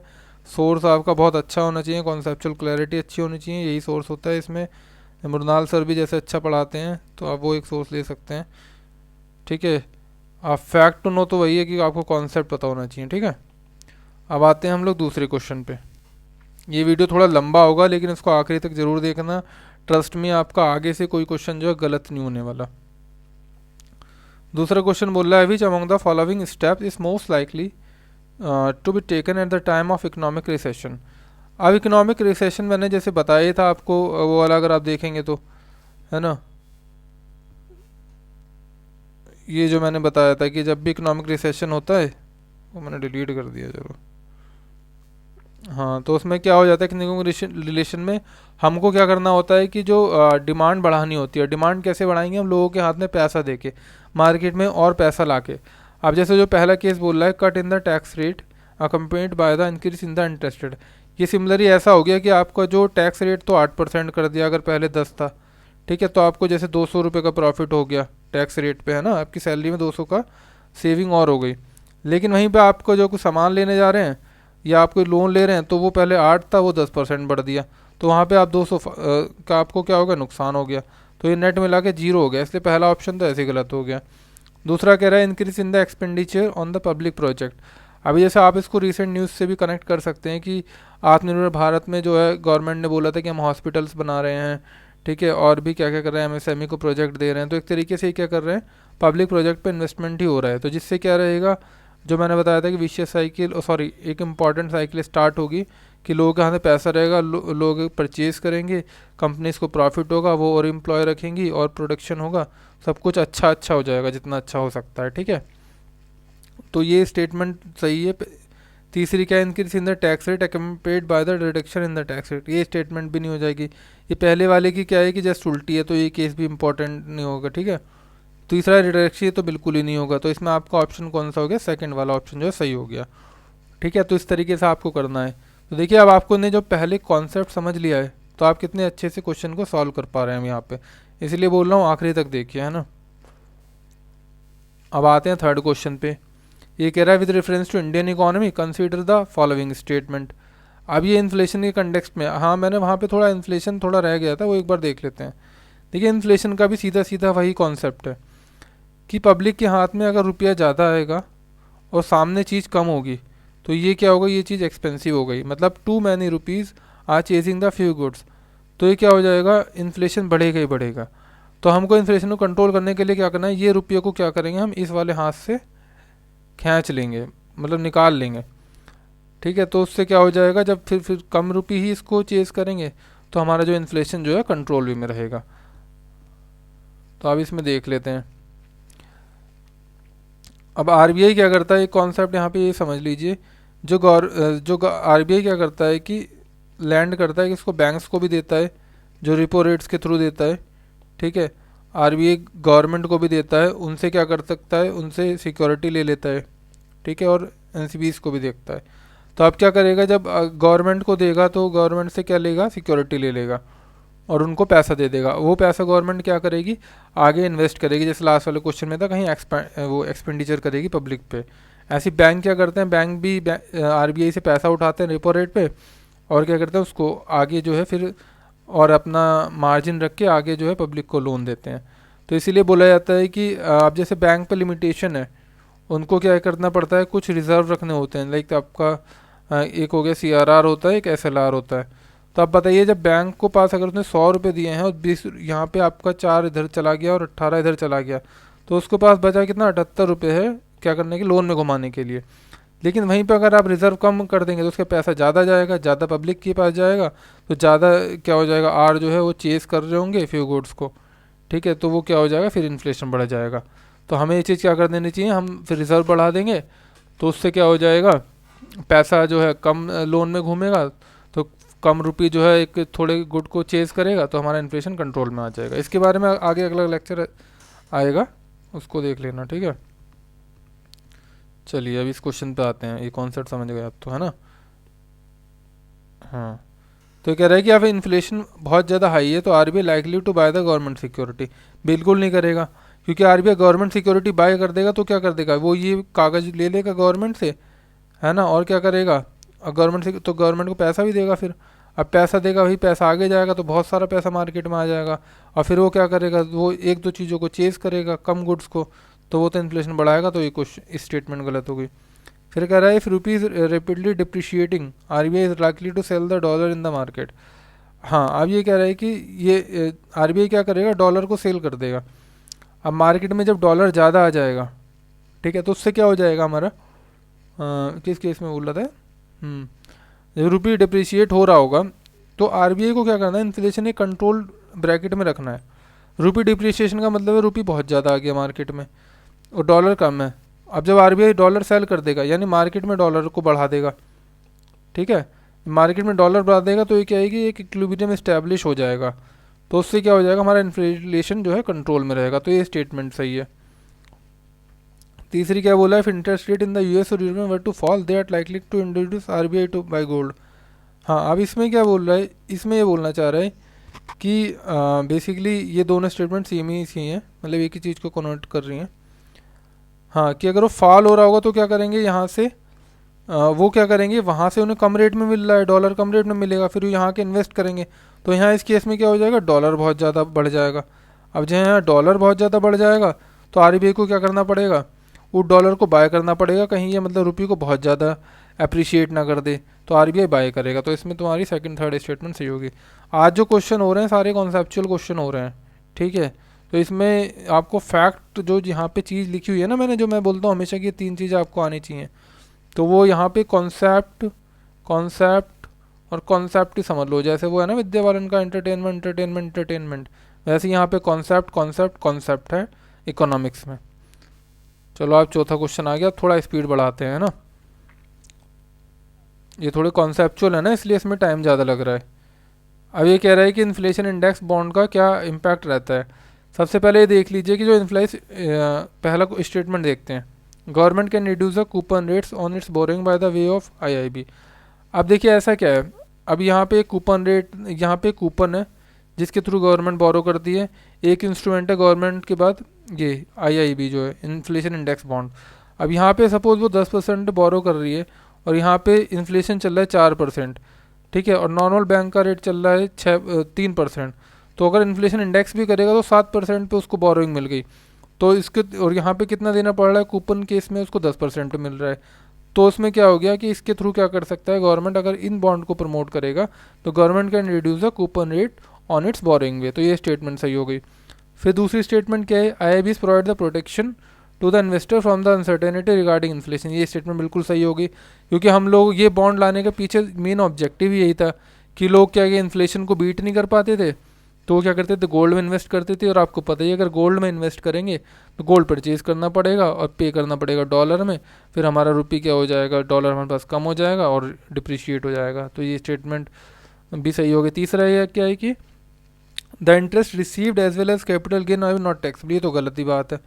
सोर्स आपका बहुत अच्छा होना चाहिए, कॉन्सेप्चुअल क्लैरिटी अच्छी होनी चाहिए, यही सोर्स होता है इसमें। मृणाल सर भी जैसे अच्छा पढ़ाते हैं तो आप वो एक सोर्स ले सकते हैं। ठीक है, आप फैक्ट टू नो तो वही है कि आपको कॉन्सेप्ट पता होना चाहिए। ठीक है, अब आते हैं हम लोग दूसरे क्वेश्चन पे। ये वीडियो थोड़ा लंबा होगा लेकिन इसको आखिरी तक ज़रूर देखना, ट्रस्ट में आपका आगे से कोई क्वेश्चन जो है गलत नहीं होने वाला। दूसरा क्वेश्चन बोल रहा है which among the following steps is most likely to be taken at the time of economic recession. अब इकोनॉमिक रिसेशन मैंने जैसे बताया था आपको, वो वाला अगर आप देखेंगे तो, है ना, ये जो मैंने बताया था कि जब भी इकोनॉमिक रिसेशन होता है, वो मैंने डिलीट कर दिया चलो। हाँ, तो उसमें क्या हो जाता है कि रिलेशन में हमको क्या करना होता है कि जो डिमांड बढ़ानी होती है। डिमांड कैसे बढ़ाएंगे हम? लोगों के हाथ में पैसा देके, मार्केट में और पैसा लाके। अब जैसे जो पहला केस बोल रहा है cut in the tax rate accompanied by the increase in the interest rate, ये सिमिलरली ऐसा हो गया कि आपका जो टैक्स रेट तो 8% कर दिया, अगर पहले 10 था। ठीक है, तो आपको जैसे 200 रुपये का प्रॉफिट हो गया टैक्स रेट पे, है ना, आपकी सैलरी में 200 का सेविंग और हो गई। लेकिन वहीं पे आपको जो कुछ सामान लेने जा रहे हैं या आप कोई लोन ले रहे हैं तो वो पहले 8 था, वो 10% बढ़ दिया, तो वहाँ पे आप 200 का आपको क्या हो गया, नुकसान हो गया। तो ये नेट मिला के जीरो हो गया, इसलिए पहला ऑप्शन तो ऐसे गलत हो गया। दूसरा कह रहा है increase in the expenditure on the public project. अभी जैसे आप इसको रिसेंट न्यूज़ से भी कनेक्ट कर सकते हैं कि आत्मनिर्भर भारत में जो है गवर्नमेंट ने बोला था कि हम हॉस्पिटल्स बना रहे हैं, ठीक है, और भी क्या क्या कर रहे हैं, एमएसएमई को प्रोजेक्ट दे रहे हैं। तो एक तरीके से क्या कर रहे हैं, पब्लिक प्रोजेक्ट पे इन्वेस्टमेंट ही हो रहा है। तो जिससे क्या रहेगा, जो मैंने बताया था कि विशियस साइकिल, सॉरी, एक इम्पॉर्टेंट साइकिल स्टार्ट होगी कि लोगों के हाथ में पैसा रहेगा, लोग परचेज करेंगे, कंपनीज को प्रॉफिट होगा, वो और एम्प्लॉय रखेंगी और प्रोडक्शन होगा, सब कुछ अच्छा अच्छा हो जाएगा जितना अच्छा हो सकता है। ठीक है, तो ये स्टेटमेंट सही है। तीसरी क्या, increase in the tax rate अकम्पेड by the reduction in the tax rate, ये स्टेटमेंट भी नहीं हो जाएगी। ये पहले वाले की क्या है कि जस्ट उल्टी है, तो ये केस भी इंपॉर्टेंट नहीं होगा। ठीक है, तीसरा रिडक्शन तो बिल्कुल ही नहीं होगा, तो इसमें आपका ऑप्शन कौन सा हो गया, सेकंड वाला ऑप्शन जो है सही हो गया। ठीक है, तो इस तरीके से आपको करना है। तो देखिए अब आपको ने जो पहले कॉन्सेप्ट समझ लिया है तो आप कितने अच्छे से क्वेश्चन को सॉल्व कर पा रहे हैं यहाँ पे, इसलिए बोल रहा हूँ आखिरी तक देखिए, है ना। अब आते हैं थर्ड क्वेश्चन पे। ये कह रहा है with reference to Indian economy consider the following statement. अब ये इन्फ्लेशन के कंटेक्स्ट में, हाँ मैंने वहाँ पे थोड़ा इन्फ्लेशन थोड़ा रह गया था, वो एक बार देख लेते हैं। देखिए इन्फ्लेशन का भी सीधा सीधा वही कॉन्सेप्ट है कि पब्लिक के हाथ में अगर रुपया ज़्यादा आएगा और सामने चीज़ कम होगी तो ये क्या होगा, ये चीज़ एक्सपेंसिव हो गई, मतलब too many rupees are chasing the few goods, तो ये क्या हो जाएगा, इन्फ्लेशन बढ़ेगा ही बढ़ेगा। तो हमको इन्फ्लेशन को कंट्रोल करने के लिए क्या करना है, ये रुपये को क्या करेंगे, हम इस वाले हाथ से खींच लेंगे, मतलब निकाल लेंगे। ठीक है, तो उससे क्या हो जाएगा, जब फिर कम रुपये ही इसको चेज करेंगे तो हमारा जो इन्फ्लेशन जो है कंट्रोल भी में रहेगा। तो अब इसमें देख लेते हैं। अब आरबीआई क्या करता है, एक कॉन्सेप्ट यहाँ पे ये समझ लीजिए, जो आरबीआई क्या करता है कि लैंड करता है कि इसको बैंक्स को भी देता है जो रिपो रेट्स के थ्रू देता है। ठीक है, आरबीआई गवर्नमेंट को भी देता है, उनसे क्या कर सकता है, उनसे सिक्योरिटी ले लेता है। ठीक है, और एनसीबीज को भी देखता है। तो अब क्या करेगा, जब गवर्नमेंट को देगा तो गवर्नमेंट से क्या लेगा, सिक्योरिटी ले लेगा और उनको पैसा दे देगा। वो पैसा गवर्नमेंट क्या करेगी, आगे इन्वेस्ट करेगी, जैसे लास्ट वाले क्वेश्चन में था, कहीं वो एक्सपेंडिचर करेगी पब्लिक पे। ऐसी बैंक क्या करते हैं, बैंक भी आरबीआई से पैसा उठाते हैं रेपो रेट पे और क्या करते हैं, उसको आगे जो है फिर और अपना मार्जिन रख के आगे जो है पब्लिक को लोन देते हैं। तो इसीलिए बोला जाता है कि अब जैसे बैंक पे लिमिटेशन है, उनको क्या करना पड़ता है, कुछ रिजर्व रखने होते हैं, लाइक आपका एक हो गया सीआरआर होता है, एक एसएलआर होता है। तो आप बताइए, जब बैंक को पास अगर उसने 100 रुपये दिए हैं और 20 यहाँ पे आपका 4 इधर चला गया और 18 इधर चला गया, तो उसके पास बचा कितना, 78 रुपये है क्या करने के, लोन में घुमाने के लिए। लेकिन वहीं पे अगर आप रिजर्व कम कर देंगे तो उसका पैसा ज़्यादा जाएगा, ज़्यादा पब्लिक के पास जाएगा, तो ज़्यादा क्या हो जाएगा, आर जो है वो चेस कर रहे होंगे फ्यू गुड्स को। ठीक है, तो वो क्या हो जाएगा, फिर इन्फ्लेशन बढ़ जाएगा। तो हमें ये चीज़ क्या कर देनी चाहिए, हम फिर रिजर्व बढ़ा देंगे, तो उससे क्या हो जाएगा, पैसा जो है कम लोन में घूमेगा, तो कम रुपये जो है एक थोड़े गुड को चेज करेगा, तो हमारा इन्फ्लेशन कंट्रोल में आ जाएगा। इसके बारे में आगे अगला लेक्चर आएगा, उसको देख लेना। ठीक है, चलिए अब इस क्वेश्चन पे आते हैं। ये कॉन्सेप्ट समझ गए आप तो, है ना। हाँ, तो कह रहा है कि अब इन्फ्लेशन बहुत ज़्यादा हाई है तो RBI likely to buy the government security. बिल्कुल नहीं करेगा, क्योंकि आरबीआई गवर्नमेंट सिक्योरिटी बाय कर देगा तो क्या कर देगा, वो ये कागज़ ले लेगा गवर्नमेंट से, है ना, और क्या करेगा, गवर्नमेंट से तो गवर्नमेंट को पैसा भी देगा फिर। अब पैसा देगा, वही पैसा आगे जाएगा तो बहुत सारा पैसा मार्केट में आ जाएगा, और फिर वो क्या करेगा, वो एक दो चीज़ों को चेज़ करेगा, कम गुड्स को, तो वो तो इन्फ्लेशन बढ़ाएगा। तो ये कुछ स्टेटमेंट गलत हो गई। फिर कह रहा है if rupees rapidly depreciating RBI is likely to sell the dollar in the market. हाँ, अब ये कह रहा है कि ये आरबीआई क्या करेगा, डॉलर को सेल कर देगा। अब मार्केट में जब डॉलर ज़्यादा आ जाएगा, ठीक है, तो उससे क्या हो जाएगा हमारा, किस केस में बोल रहा था, जब रुपये डिप्रिशिएट हो रहा होगा तो आरबीआई को क्या करना है, इन्फ्लेशन एक कंट्रोल ब्रैकेट में रखना है। रुपये डिप्रिशिएशन का मतलब है रुपये बहुत ज़्यादा आ गया मार्केट में और डॉलर कम है। अब जब आरबीआई डॉलर सेल कर देगा, यानी मार्केट में डॉलर को बढ़ा देगा, ठीक है, मार्केट में डॉलर बढ़ा देगा तो ये क्या है कि एक इक्विलिब्रियम इस्टेब्लिश हो जाएगा, तो उससे क्या हो जाएगा, हमारा इन्फ्लेशन जो है कंट्रोल में रहेगा। तो ये स्टेटमेंट सही है। तीसरी क्या बोला है, if interest rate in the US और Europe were to fall they are likely to introduce RBI to buy gold. हाँ, अब इसमें क्या बोल रहा है, इसमें ये बोलना चाह रहा है कि बेसिकली ये दोनों स्टेटमेंट सेम ही सी हैं, मतलब एक ही चीज़ को कन्वर्ट कर रही हैं। हाँ, कि अगर वो फॉल हो रहा होगा तो क्या करेंगे, यहाँ से वो क्या करेंगे, वहाँ से उन्हें कम रेट में मिल रहा है, डॉलर कम रेट में मिलेगा, फिर वो यहाँ के इन्वेस्ट करेंगे, तो यहाँ इस केस में क्या हो जाएगा, डॉलर बहुत ज़्यादा बढ़ जाएगा। अब जहाँ यहाँ डॉलर बहुत ज़्यादा बढ़ जाएगा तो आरबीआई को क्या करना पड़ेगा, वो डॉलर को बाय करना पड़ेगा, कहीं ये मतलब रुपये को बहुत ज़्यादा अप्रिशिएट ना कर दे, तो आरबीआई बाय करेगा। तो इसमें तुम्हारी सेकंड थर्ड स्टेटमेंट सही होगी। आज जो क्वेश्चन हो रहे हैं सारे कॉन्सेप्चुअल क्वेश्चन हो रहे हैं, ठीक है। तो इसमें आपको फैक्ट जो यहाँ पे चीज़ लिखी हुई है ना, मैंने जो मैं बोलता हूँ हमेशा कि 3 चीज़ें आपको आनी चाहिए, तो वो यहाँ पे कॉन्सेप्ट, कॉन्सेप्ट और कॉन्सेप्ट ही समझ लो। जैसे वो है ना विद्या बालन का एंटरटेनमेंट एंटरटेनमेंट एंटरटेनमेंट, वैसे यहाँ पे कॉन्सेप्ट कॉन्सेप्ट कॉन्सेप्ट है इकोनॉमिक्स में। चलो आप चौथा क्वेश्चन आ गया, थोड़ा स्पीड बढ़ाते हैं ना, ये थोड़े कॉन्सेप्चुअल है ना इसलिए इसमें टाइम ज़्यादा लग रहा है। अब ये कह रहा है कि इन्फ्लेशन इंडेक्स बॉन्ड का क्या इम्पैक्ट रहता है। सबसे पहले ये देख लीजिए कि जो इन्फ्लेशन, पहला स्टेटमेंट देखते हैं, government can reduce the coupon rates on its borrowing by the way of IIB. अब देखिए ऐसा क्या है, अब यहाँ पे कूपन रेट, यहाँ पे कूपन है जिसके थ्रू गवर्नमेंट बोरो करती है, एक इंस्ट्रूमेंट है गवर्नमेंट के बाद ये आईआईबी जो है इन्फ्लेशन इंडेक्स बॉन्ड। अब यहाँ पे सपोज वो 10% बोरो कर रही है और यहाँ पे इन्फ्लेशन चल रहा है 4%, ठीक है, और नॉर्मल बैंक का रेट चल रहा है 3%, तो अगर इन्फ्लेशन इंडेक्स भी करेगा तो 7% पे उसको बोरोइंग मिल गई, तो इसके और यहाँ पे कितना देना पड़ रहा है, कूपन केस में उसको 10% पे मिल रहा है। तो उसमें क्या हो गया कि इसके थ्रू क्या कर सकता है गवर्नमेंट, अगर इन बॉन्ड को प्रमोट करेगा तो government can reduce the coupon rate on its borrowing way. तो ये स्टेटमेंट सही हो गई। फिर दूसरी स्टेटमेंट क्या है, IIB provide the protection to the investor from the uncertainty regarding inflation. ये स्टेटमेंट बिल्कुल सही होगी, क्योंकि हम लोग ये बॉन्ड लाने के पीछे मेन ऑब्जेक्टिव यही था कि लोग क्या कि इन्फ्लेशन को बीट नहीं कर पाते थे, तो वो क्या करते थे, गोल्ड में इन्वेस्ट करते थे। और आपको पता ही है अगर गोल्ड में इन्वेस्ट करेंगे तो गोल्ड परचेज करना पड़ेगा और पे करना पड़ेगा डॉलर में, फिर हमारा रुपये क्या हो जाएगा, डॉलर हमारे पास कम हो जाएगा और डिप्रिशिएट हो जाएगा। तो ये स्टेटमेंट भी सही हो गई। तीसरा ये क्या है कि the interest received as well as capital gain I not tax. ये तो गलत ही बात है,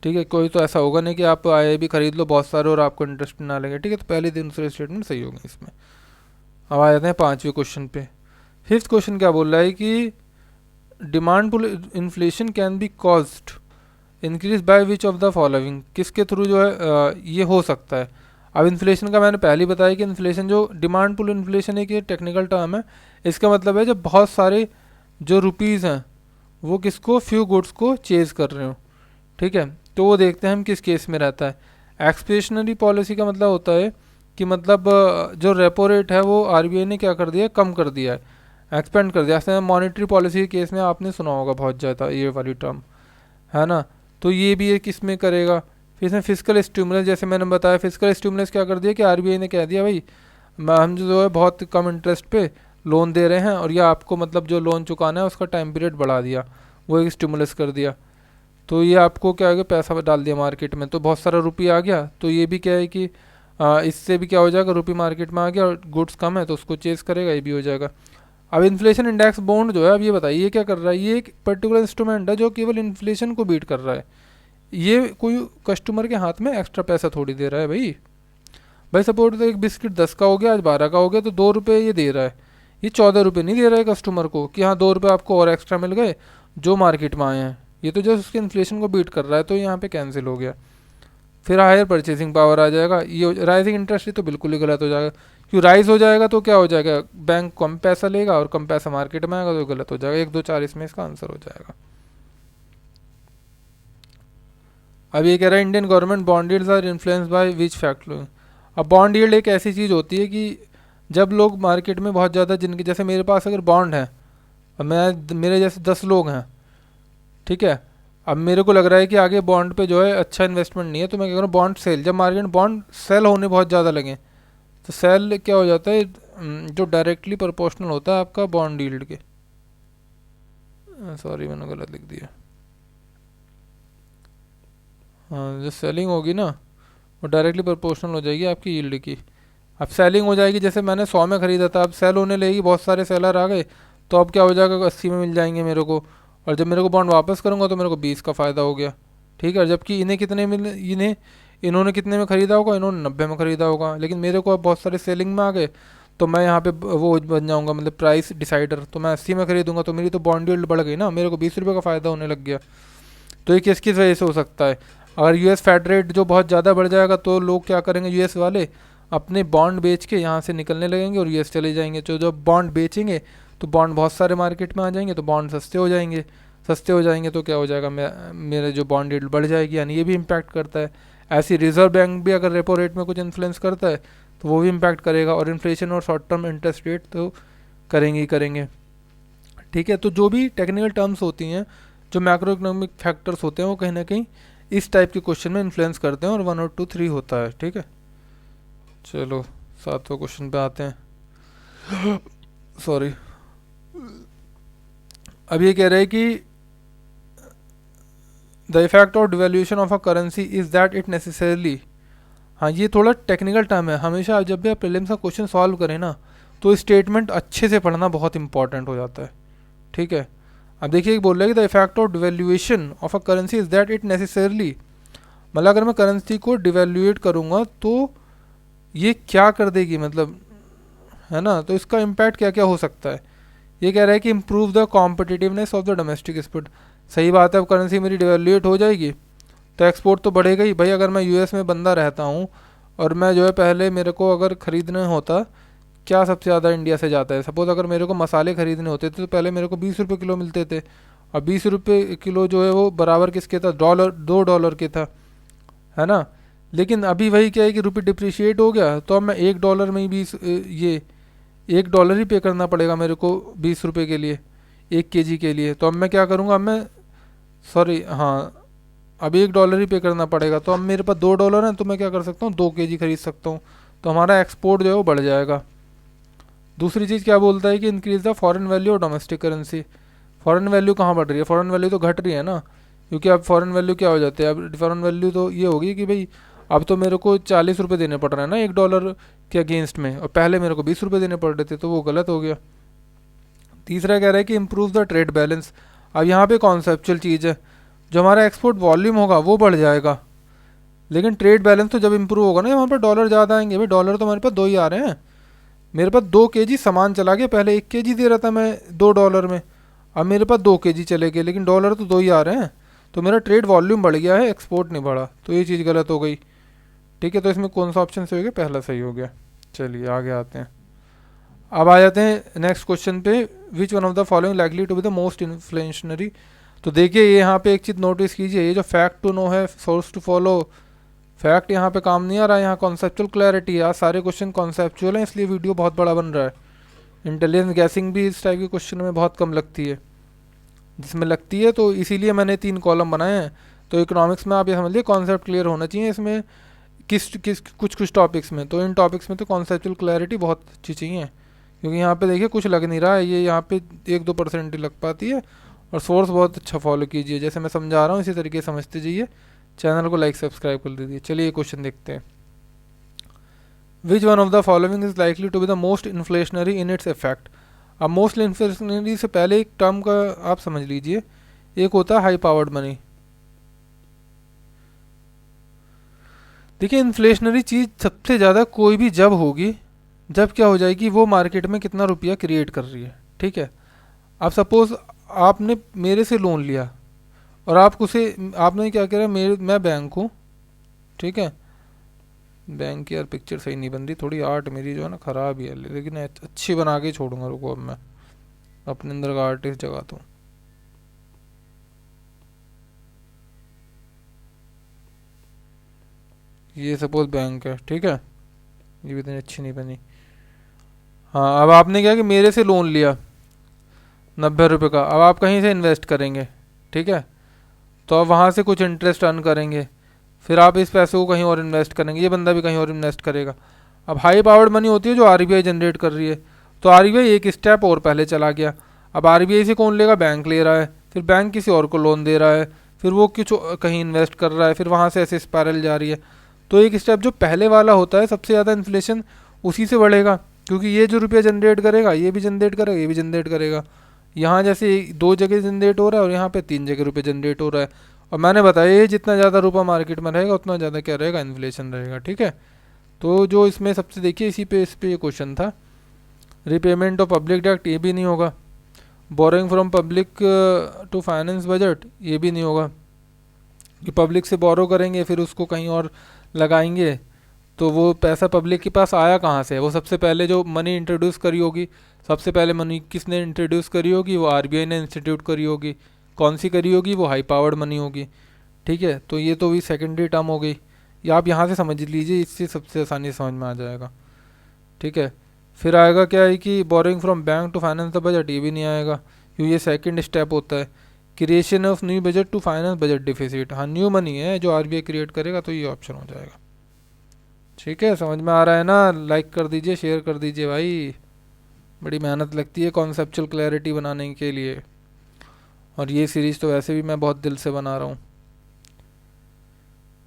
ठीक है, कोई तो ऐसा होगा नहीं कि आप आईआईबी खरीद लो बहुत सारे और आपको इंटरेस्ट ना लेंगे, ठीक है। तो पहले दिन दूसरे स्टेटमेंट सही होंगे इसमें। अब आ जाते हैं 5वें क्वेश्चन पे। 5th क्वेश्चन क्या बोल रहा है कि demand pull inflation can be caused increase by which of the following. किसके थ्रू जो है ये हो सकता है। अब इन्फ्लेशन का मैंने पहले ही बताया कि इन्फ्लेशन जो डिमांड पुल इन्फ्लेशन एक ये टेक्निकल टर्म है, इसका मतलब है जब बहुत सारे जो रुपीज़ हैं वो किसको, फ्यू गुड्स को चेज कर रहे हो, ठीक है। तो वो देखते हैं हम किस केस में रहता है। एक्सपेशनरी पॉलिसी का मतलब होता है कि मतलब जो रेपो रेट है वो आरबीआई ने क्या कर दिया है, कम कर दिया है, एक्सपेंड कर दिया। जैसे मॉनेटरी पॉलिसी के केस में आपने सुना होगा बहुत ज़्यादा ये वाली टर्म, है ना। तो ये भी है किस में करेगा। फिर इसमें फिजिकल स्टिमुलस, जैसे मैंने बताया फिजिकल स्टिमुलस क्या कर दिया कि आरबीआई ने कह दिया भाई हम जो है बहुत कम इंटरेस्ट पे लोन दे रहे हैं और या आपको मतलब जो लोन चुकाना है उसका टाइम पीरियड बढ़ा दिया, वो एक स्टिमुलस कर दिया। तो ये आपको क्या हो गया, पैसा डाल दिया मार्केट में तो बहुत सारा रुपये आ गया। तो ये भी क्या है कि इससे भी क्या हो जाएगा, रुपये मार्केट में आ गया और गुड्स कम है तो उसको चेस करेगा, ये भी हो जाएगा। अब इन्फ्लेशन इंडेक्स बॉन्ड जो है, अब ये बताइए ये क्या कर रहा है, ये एक पर्टिकुलर इंस्ट्रूमेंट है जो केवल इन्फ्लेशन को बीट कर रहा है। ये कोई कस्टमर के हाथ में एक्स्ट्रा पैसा थोड़ी दे रहा है भाई। भाई सपोज एक बिस्किट 10 का हो गया, आज 12 का हो गया, तो 2 रुपये ये दे रहा है। ये 14 रुपये नहीं दे रहा है कस्टमर को कि हाँ 2 रुपये आपको और एक्स्ट्रा मिल गए जो मार्केट में आए हैं, ये तो जस्ट उसके इन्फ्लेशन को बीट कर रहा है, तो यहाँ पे कैंसिल हो गया। फिर हायर परचेसिंग पावर आ जाएगा, ये राइजिंग इंटरेस्ट रेट तो बिल्कुल ही गलत हो जाएगा, क्यों राइज हो जाएगा तो क्या हो जाएगा, बैंक कम पैसा लेगा और कम पैसा मार्केट में आएगा, तो गलत हो जाएगा। 1 2 4 इसमें इसका आंसर हो जाएगा। अब ये कह रहा है Indian government bond yields are influenced by which factor. अब बॉन्ड यील्ड एक ऐसी चीज़ होती है कि जब लोग मार्केट में बहुत ज़्यादा, जिनके जैसे मेरे पास अगर बॉन्ड है और मेरे जैसे 10 लोग हैं, ठीक है, अब मेरे को लग रहा है कि आगे बॉन्ड पे जो है अच्छा इन्वेस्टमेंट नहीं है, तो मैं क्या करूँ, बॉन्ड सेल, जब मार्केट में बॉन्ड सेल होने बहुत ज़्यादा लगे तो सेल क्या हो जाता है, जो डायरेक्टली प्रोपोर्शनल होता है आपका बॉन्ड यील्ड के, सॉरी मैंने गलत लिख दिया, हाँ जो सेलिंग होगी ना वो डायरेक्टली प्रोपोर्शनल हो जाएगी आपकी यील्ड की। अब सेलिंग हो जाएगी, जैसे मैंने 100 में ख़रीदा था, अब सेल होने लगेगी, बहुत सारे सेलर आ गए, तो अब क्या हो जाएगा, 80 में मिल जाएंगे मेरे को, और जब मेरे को बॉन्ड वापस करूँगा तो मेरे को 20 का फ़ायदा हो गया, ठीक है। जबकि इन्होंने कितने में ख़रीदा होगा, इन्होंने 90 में ख़रीदा होगा, लेकिन मेरे को अब बहुत सारे सेलिंग में आ गए, तो मैं यहाँ पे वो बन जाऊँगा, मतलब प्राइस डिसाइडर, तो मैं 80 में ख़रीदूँगा, तो मेरी तो बॉन्ड यील्ड बढ़ गई ना, मेरे को 20 रुपये का फ़ायदा होने लग गया। तो ये किस किस वजह से हो सकता है, अगर यूएस फेड रेट जो बहुत ज़्यादा बढ़ जाएगा तो लोग क्या करेंगे, यूएस वाले अपने बॉन्ड बेच के यहाँ से निकलने लगेंगे और यूएस चले जाएंगे, तो जब बॉन्ड बेचेंगे तो बॉन्ड बहुत सारे मार्केट में आ जाएंगे, तो बॉन्ड सस्ते हो जाएंगे, सस्ते हो जाएंगे तो क्या हो जाएगा, मेरे जो बॉन्ड यील्ड बढ़ जाएगी, यानी ये भी इम्पैक्ट करता है। ऐसी रिजर्व बैंक भी अगर रेपो रेट में कुछ इन्फ्लुएंस करता है तो वो भी इम्पैक्ट करेगा, और इन्फ्लेशन और शॉर्ट टर्म इंटरेस्ट रेट तो करेंगे ही करेंगे, ठीक है। तो जो भी टेक्निकल टर्म्स होती हैं, जो मैक्रो इकोनॉमिक फैक्टर्स होते हैं, वो कहीं ना कहीं इस टाइप के क्वेश्चन में इन्फ्लुएंस करते हैं, और 1 और 2 3 होता है, ठीक है। चलो 7वां क्वेश्चन पे आते हैं, सॉरी। अब ये कह रहे हैं कि the effect of devaluation of a currency is that it necessarily, हाँ ये थोड़ा टेक्निकल टर्म है, हमेशा जब भी आप प्रीलिम्स का क्वेश्चन सॉल्व करें ना, तो स्टेटमेंट अच्छे से पढ़ना बहुत इंपॉर्टेंट हो जाता है, ठीक है। अब देखिए बोल रहा है कि the effect of devaluation of a currency is that it necessarily, मतलब अगर मैं करेंसी को डिवेल्यूएट करूँगा तो ये क्या कर देगी, मतलब है ना, तो इसका इम्पैक्ट क्या क्या हो सकता है। ये कह रहा है कि improve the competitiveness of the domestic export, सही बात है, अब करेंसी मेरी डिवेल्यूएट हो जाएगी तो एक्सपोर्ट तो बढ़ेगा ही भाई। अगर मैं यूएस में बंदा रहता हूँ और मैं जो है पहले मेरे को अगर ख़रीदना होता, क्या सबसे ज़्यादा इंडिया से जाता है, सपोज़ अगर मेरे को मसाले ख़रीदने होते थे तो पहले मेरे को 20 रुपये किलो मिलते थे, और 20 रुपये किलो जो है वो बराबर किसके था, $2 के था, है ना। लेकिन अभी वही क्या है कि रुपये डिप्रिशिएट हो गया, तो अब मैं $1 में ही 20 ये $1 ही पे करना पड़ेगा मेरे को 20 रुपये के लिए, 1 kg के लिए। तो अब मैं क्या करूँगा, अब मैं सॉरी हाँ अब $1 ही पे करना पड़ेगा, तो अब मेरे पास $2 है, तो मैं क्या कर सकता हूँ, 2 kg खरीद सकता हूँ, तो हमारा एक्सपोर्ट जो है वो बढ़ जाएगा। दूसरी चीज़ क्या बोलता है कि इंक्रीज द फॉरेन वैल्यू और डोमेस्टिक करेंसी, फॉरेन वैल्यू कहाँ बढ़ रही है, फॉरेन वैल्यू तो घट रही है ना, क्योंकि अब फॉरेन वैल्यू क्या हो जाती है, अब फॉरेन वैल्यू तो ये होगी कि भाई अब तो मेरे को 40 रुपये देने पड़ रहे हैं ना $1 के अगेंस्ट में, और पहले मेरे को 20 रुपये देने पड़ रहे थे, तो वो गलत हो गया। तीसरा कह रहा है कि इम्प्रूव द ट्रेड बैलेंस, अब यहाँ पे कॉन्सेप्चुअल चीज़ है, जो हमारा एक्सपोर्ट वॉल्यूम होगा वो बढ़ जाएगा, लेकिन ट्रेड बैलेंस तो जब इंप्रूव होगा ना, वहाँ पर डॉलर ज़्यादा आएंगे, भाई डॉलर तो हमारे पास 2 ही आ रहे हैं, मेरे पास 2 kg सामान चला गया, पहले 1 kg दे रहा था मैं $2 में, अब मेरे पास 2 kg चले गए, लेकिन डॉलर तो 2 ही आ रहे हैं, तो मेरा ट्रेड वॉल्यूम बढ़ गया है, एक्सपोर्ट नहीं बढ़ा, तो ये चीज़ गलत हो गई, ठीक है। तो इसमें कौन सा ऑप्शन सही हो गया, पहला सही हो गया। चलिए आगे आते हैं, अब आ जाते हैं नेक्स्ट क्वेश्चन पे, which one of the following likely to be the most inflationary. तो देखिए ये यहाँ पे एक चीज़ नोटिस कीजिए, ये जो फैक्ट टू नो है, सोर्स टू फॉलो, फैक्ट यहाँ पे काम नहीं आ रहा है, यहाँ कॉन्सेप्चुअल क्लैरिटी है, सारे क्वेश्चन कॉन्सेप्चुअल हैं, इसलिए वीडियो बहुत बड़ा बन रहा है। इंटेलिजेंस गैसिंग भी इस टाइप के क्वेश्चन में बहुत कम लगती है, जिसमें लगती है तो इसीलिए मैंने 3 कॉलम बनाए हैं। तो इकोनॉमिक्स में आप ये समझ लीजिए कॉन्सेप्ट क्लियर होना चाहिए इसमें, कुछ टॉपिक्स में, तो इन टॉपिक्स में तो कॉन्सेप्चुअल क्लैरिटी बहुत अच्छी चाहिए, क्योंकि यहाँ पे देखिए कुछ लग नहीं रहा है, ये यहाँ पे 1-2% ही लग पाती है, और सोर्स बहुत अच्छा फॉलो कीजिए, जैसे मैं समझा रहा हूँ इसी तरीके से समझते जाइए, चैनल को लाइक सब्सक्राइब कर दीजिए। चलिए क्वेश्चन देखते हैं, which one of the following is likely to be the most inflationary in its effect. अब मोस्ट इन्फ्लेशनरी से पहले एक टर्म का आप समझ लीजिए, एक होता है हाई पावर्ड मनी। देखिए इन्फ्लेशनरी चीज़ सबसे ज़्यादा कोई भी जब होगी जब क्या हो जाएगी, वो मार्केट में कितना रुपया क्रिएट कर रही है। ठीक है, अब सपोज आपने मेरे से लोन लिया और आप उसे, आपने क्या करा, मैं बैंक हूँ, ठीक है, बैंक की यार पिक्चर सही नहीं बन रही, थोड़ी आर्ट मेरी जो है ना ख़राब ही है, लेकिन अच्छी बना के छोड़ूंगा। रुको अब मैं अपने अंदर का आर्टिस्ट जगाता हूँ। ये सपोज बैंक है, ठीक है, ये भी इतनी अच्छी नहीं बनी। हाँ, अब आपने क्या कि मेरे से लोन लिया 90 रुपये का, अब आप कहीं से इन्वेस्ट करेंगे, ठीक है, तो आप वहाँ से कुछ इंटरेस्ट अर्न करेंगे, फिर आप इस पैसे को कहीं और इन्वेस्ट करेंगे, ये बंदा भी कहीं और इन्वेस्ट करेगा। अब हाई पावर्ड मनी होती है जो आरबीआई जनरेट कर रही है, तो आरबीआई एक स्टेप और पहले चला गया। अब आरबीआई से कौन लेगा, बैंक ले रहा है, फिर बैंक किसी और को लोन दे रहा है, फिर वो कुछ कहीं इन्वेस्ट कर रहा है, फिर वहाँ से ऐसे स्पायरल जा रही है। तो एक स्टेप जो पहले वाला होता है, सबसे ज़्यादा इन्फ्लेशन उसी से बढ़ेगा, क्योंकि ये जो रुपया जनरेट करेगा ये भी जनरेट करेगा, ये भी जनरेट करेगा। यहाँ जैसे 2 जगह जनरेट हो रहा है और यहाँ पे 3 जगह रुपये जनरेट हो रहा है। और मैंने बताया ये जितना ज़्यादा रुपया मार्केट में रहेगा उतना ज़्यादा क्या रहेगा, इन्फ्लेशन रहेगा। ठीक है, तो जो इसमें सबसे देखिए इस पे ये क्वेश्चन था, रिपेमेंट ऑफ पब्लिक डेट ये भी नहीं होगा, borrowing from public to finance budget ये भी नहीं होगा, कि पब्लिक से बोरो करेंगे फिर उसको कहीं और लगाएंगे, तो वो पैसा पब्लिक के पास आया कहाँ से, वो सबसे पहले जो मनी इंट्रोड्यूस करी होगी, सबसे पहले मनी किसने इंट्रोड्यूस करी होगी, वो आरबीआई ने इंस्टीट्यूट करी होगी। कौन सी करी होगी, वो हाई पावर्ड मनी होगी। ठीक है, तो ये तो भी सेकेंडरी टर्म हो गई, ये आप यहाँ से समझ लीजिए, इससे सबसे आसानी से समझ में आ जाएगा। ठीक है, फिर आएगा क्या है कि borrowing from bank to finance the budget, ये भी नहीं आएगा क्योंकि ये सेकंड स्टेप होता है। Creation of new budget to finance budget deficit, हाँ न्यू मनी है जो आरबीआई क्रिएट करेगा, तो ये ऑप्शन हो जाएगा। ठीक है, समझ में आ रहा है ना, लाइक कर दीजिए, शेयर कर दीजिए भाई, बड़ी मेहनत लगती है कॉन्सेप्चुअल क्लैरिटी बनाने के लिए, और ये सीरीज़ तो वैसे भी मैं बहुत दिल से बना रहा हूँ।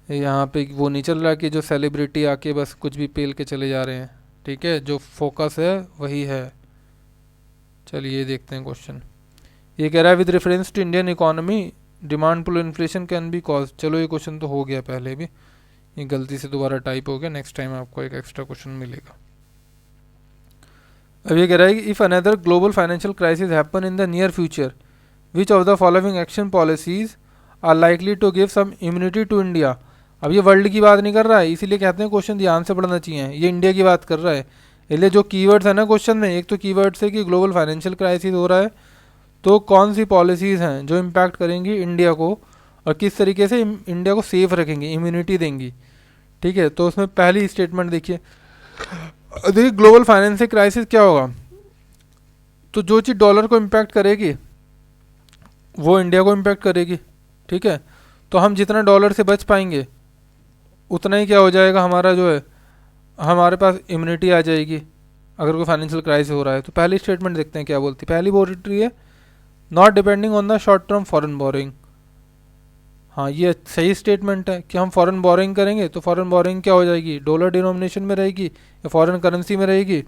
यहाँ पे वो नहीं चल रहा कि जो सेलिब्रिटी आके बस कुछ भी पेल के चले जा रहे हैं। ठीक है, जो फोकस है वही है। चलिए देखते हैं क्वेश्चन। ये कह रहा है with reference to Indian economy demand pull inflation can be cause. चलो ये क्वेश्चन तो हो गया पहले भी, ये गलती से दोबारा टाइप हो गया, नेक्स्ट टाइम आपको एक एक्स्ट्रा क्वेश्चन मिलेगा। अब ये कह रहा है कि if another global financial crisis happen in the near future which of the following action policies are likely to give some immunity to India. अब ये वर्ल्ड की बात नहीं कर रहा है, इसीलिए कहते हैं क्वेश्चन ध्यान से पढ़ना चाहिए, ये इंडिया की बात कर रहा है। इसलिए जो कीवर्ड्स है ना क्वेश्चन में, एक तो कीवर्ड्स है कि ग्लोबल फाइनेंशियल क्राइसिस हो रहा है, तो कौन सी पॉलिसीज़ हैं जो इम्पैक्ट करेंगी इंडिया को और किस तरीके से इंडिया को सेफ रखेंगी, इम्यूनिटी देंगी। ठीक है, तो उसमें पहली स्टेटमेंट देखिए ग्लोबल फाइनेंशियल क्राइसिस क्या होगा, तो जो चीज़ डॉलर को इम्पैक्ट करेगी वो इंडिया को इम्पैक्ट करेगी। ठीक है, तो हम जितना डॉलर से बच पाएंगे उतना ही क्या हो जाएगा, हमारा जो है हमारे पास इम्यूनिटी आ जाएगी अगर कोई फाइनेंशियल क्राइसिस हो रहा है। तो पहली स्टेटमेंट देखते हैं क्या बोलती है। पहली बोल रही है not depending on the short term foreign boring. हाँ, ये सही स्टेटमेंट है कि हम फॉरेन बोरिंग करेंगे तो फॉरेन बोरिंग क्या हो जाएगी, डॉलर डिनोमिनेशन में रहेगी या फॉरेन करेंसी में रहेगी।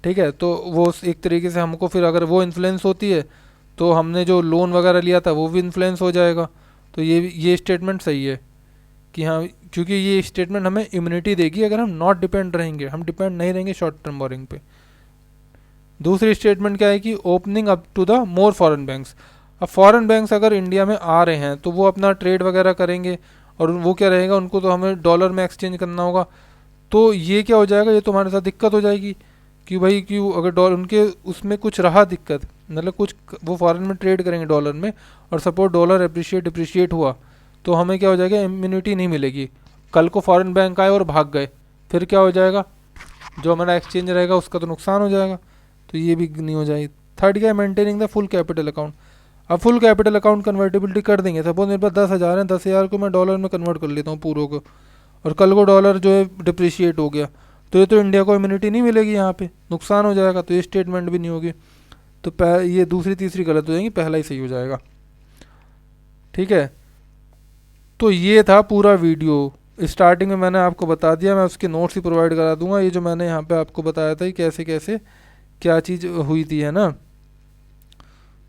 ठीक है, तो वो एक तरीके से हमको फिर अगर वो इन्फ्लुएंस होती है तो हमने जो लोन वगैरह लिया था वो भी इन्फ्लुएंस हो जाएगा। तो ये स्टेटमेंट सही है कि हाँ, क्योंकि ये स्टेटमेंट हमें इम्यूनिटी देगी अगर हम नॉट डिपेंड रहेंगे, हम डिपेंड नहीं रहेंगे शॉर्ट टर्म बोरिंग पे। दूसरी स्टेटमेंट क्या है कि opening up to the more foreign banks. अब फॉरेन बैंक्स अगर इंडिया में आ रहे हैं तो वो अपना ट्रेड वगैरह करेंगे और वो क्या रहेगा, उनको तो हमें डॉलर में एक्सचेंज करना होगा। तो ये क्या हो जाएगा, ये तो हमारे साथ दिक्कत हो जाएगी कि भाई क्यों, अगर डॉलर उनके उसमें कुछ रहा दिक्कत, मतलब कुछ वो फॉरेन में ट्रेड करेंगे डॉलर में और सपोज डॉलर डिप्रिशिएट हुआ तो हमें क्या हो जाएगा, इम्यूनिटी नहीं मिलेगी। कल को फॉरेन बैंक आए और भाग गए, फिर क्या हो जाएगा, जो हमारा एक्सचेंज रहेगा उसका तो नुकसान हो जाएगा, तो ये भी नहीं हो जाएगी। थर्ड क्या है, maintaining the full capital account. अब फुल कैपिटल अकाउंट कन्वर्टेबिलिटी कर देंगे, सपोज मेरे पास 10,000 है, 10,000 को मैं डॉलर में कन्वर्ट कर लेता हूँ पूरों को, और कल को डॉलर जो है डिप्रिशिएट हो गया तो ये तो इंडिया को इम्यूनिटी नहीं मिलेगी, यहाँ पे नुकसान हो जाएगा, तो ये स्टेटमेंट भी नहीं होगी। तो ये दूसरी तीसरी गलत हो जाएंगी, पहला ही सही हो जाएगा। ठीक है, तो ये था पूरा वीडियो। स्टार्टिंग में मैंने आपको बता दिया, मैं उसके नोट्स ही प्रोवाइड करा दूंगा। ये जो मैंने यहाँ पे आपको बताया था कैसे कैसे क्या चीज़ हुई थी, है ना,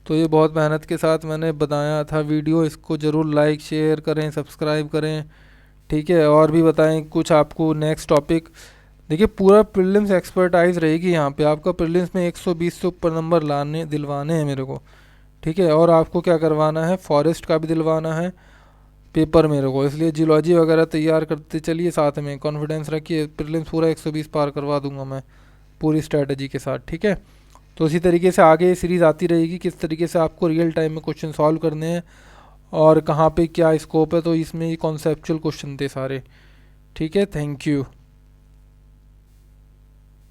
तो ये बहुत मेहनत के साथ मैंने बनाया था वीडियो। इसको ज़रूर लाइक शेयर करें, सब्सक्राइब करें। ठीक है, और भी बताएं कुछ आपको नेक्स्ट टॉपिक देखिए पूरा प्रीलिम्स एक्सपर्टाइज रहेगी यहाँ पे, आपका प्रीलिम्स में 120 से ऊपर नंबर लाने दिलवाने हैं मेरे को, ठीक है। और आपको क्या करवाना है, फॉरेस्ट का भी दिलवाना है पेपर मेरे को, इसलिए जियोलॉजी वगैरह तैयार करते चलिए साथ में, कॉन्फिडेंस रखिए, प्रीलिम्स पूरा 120 पार करवा दूंगा मैं पूरी स्ट्रैटेजी के साथ, ठीक है। तो इसी तरीके से आगे ये सीरीज़ आती रहेगी, किस तरीके से आपको रियल टाइम में क्वेश्चन सॉल्व करने हैं और कहाँ पे क्या स्कोप है, तो इसमें ये कॉन्सेप्चुअल क्वेश्चन थे सारे, ठीक है। Thank you.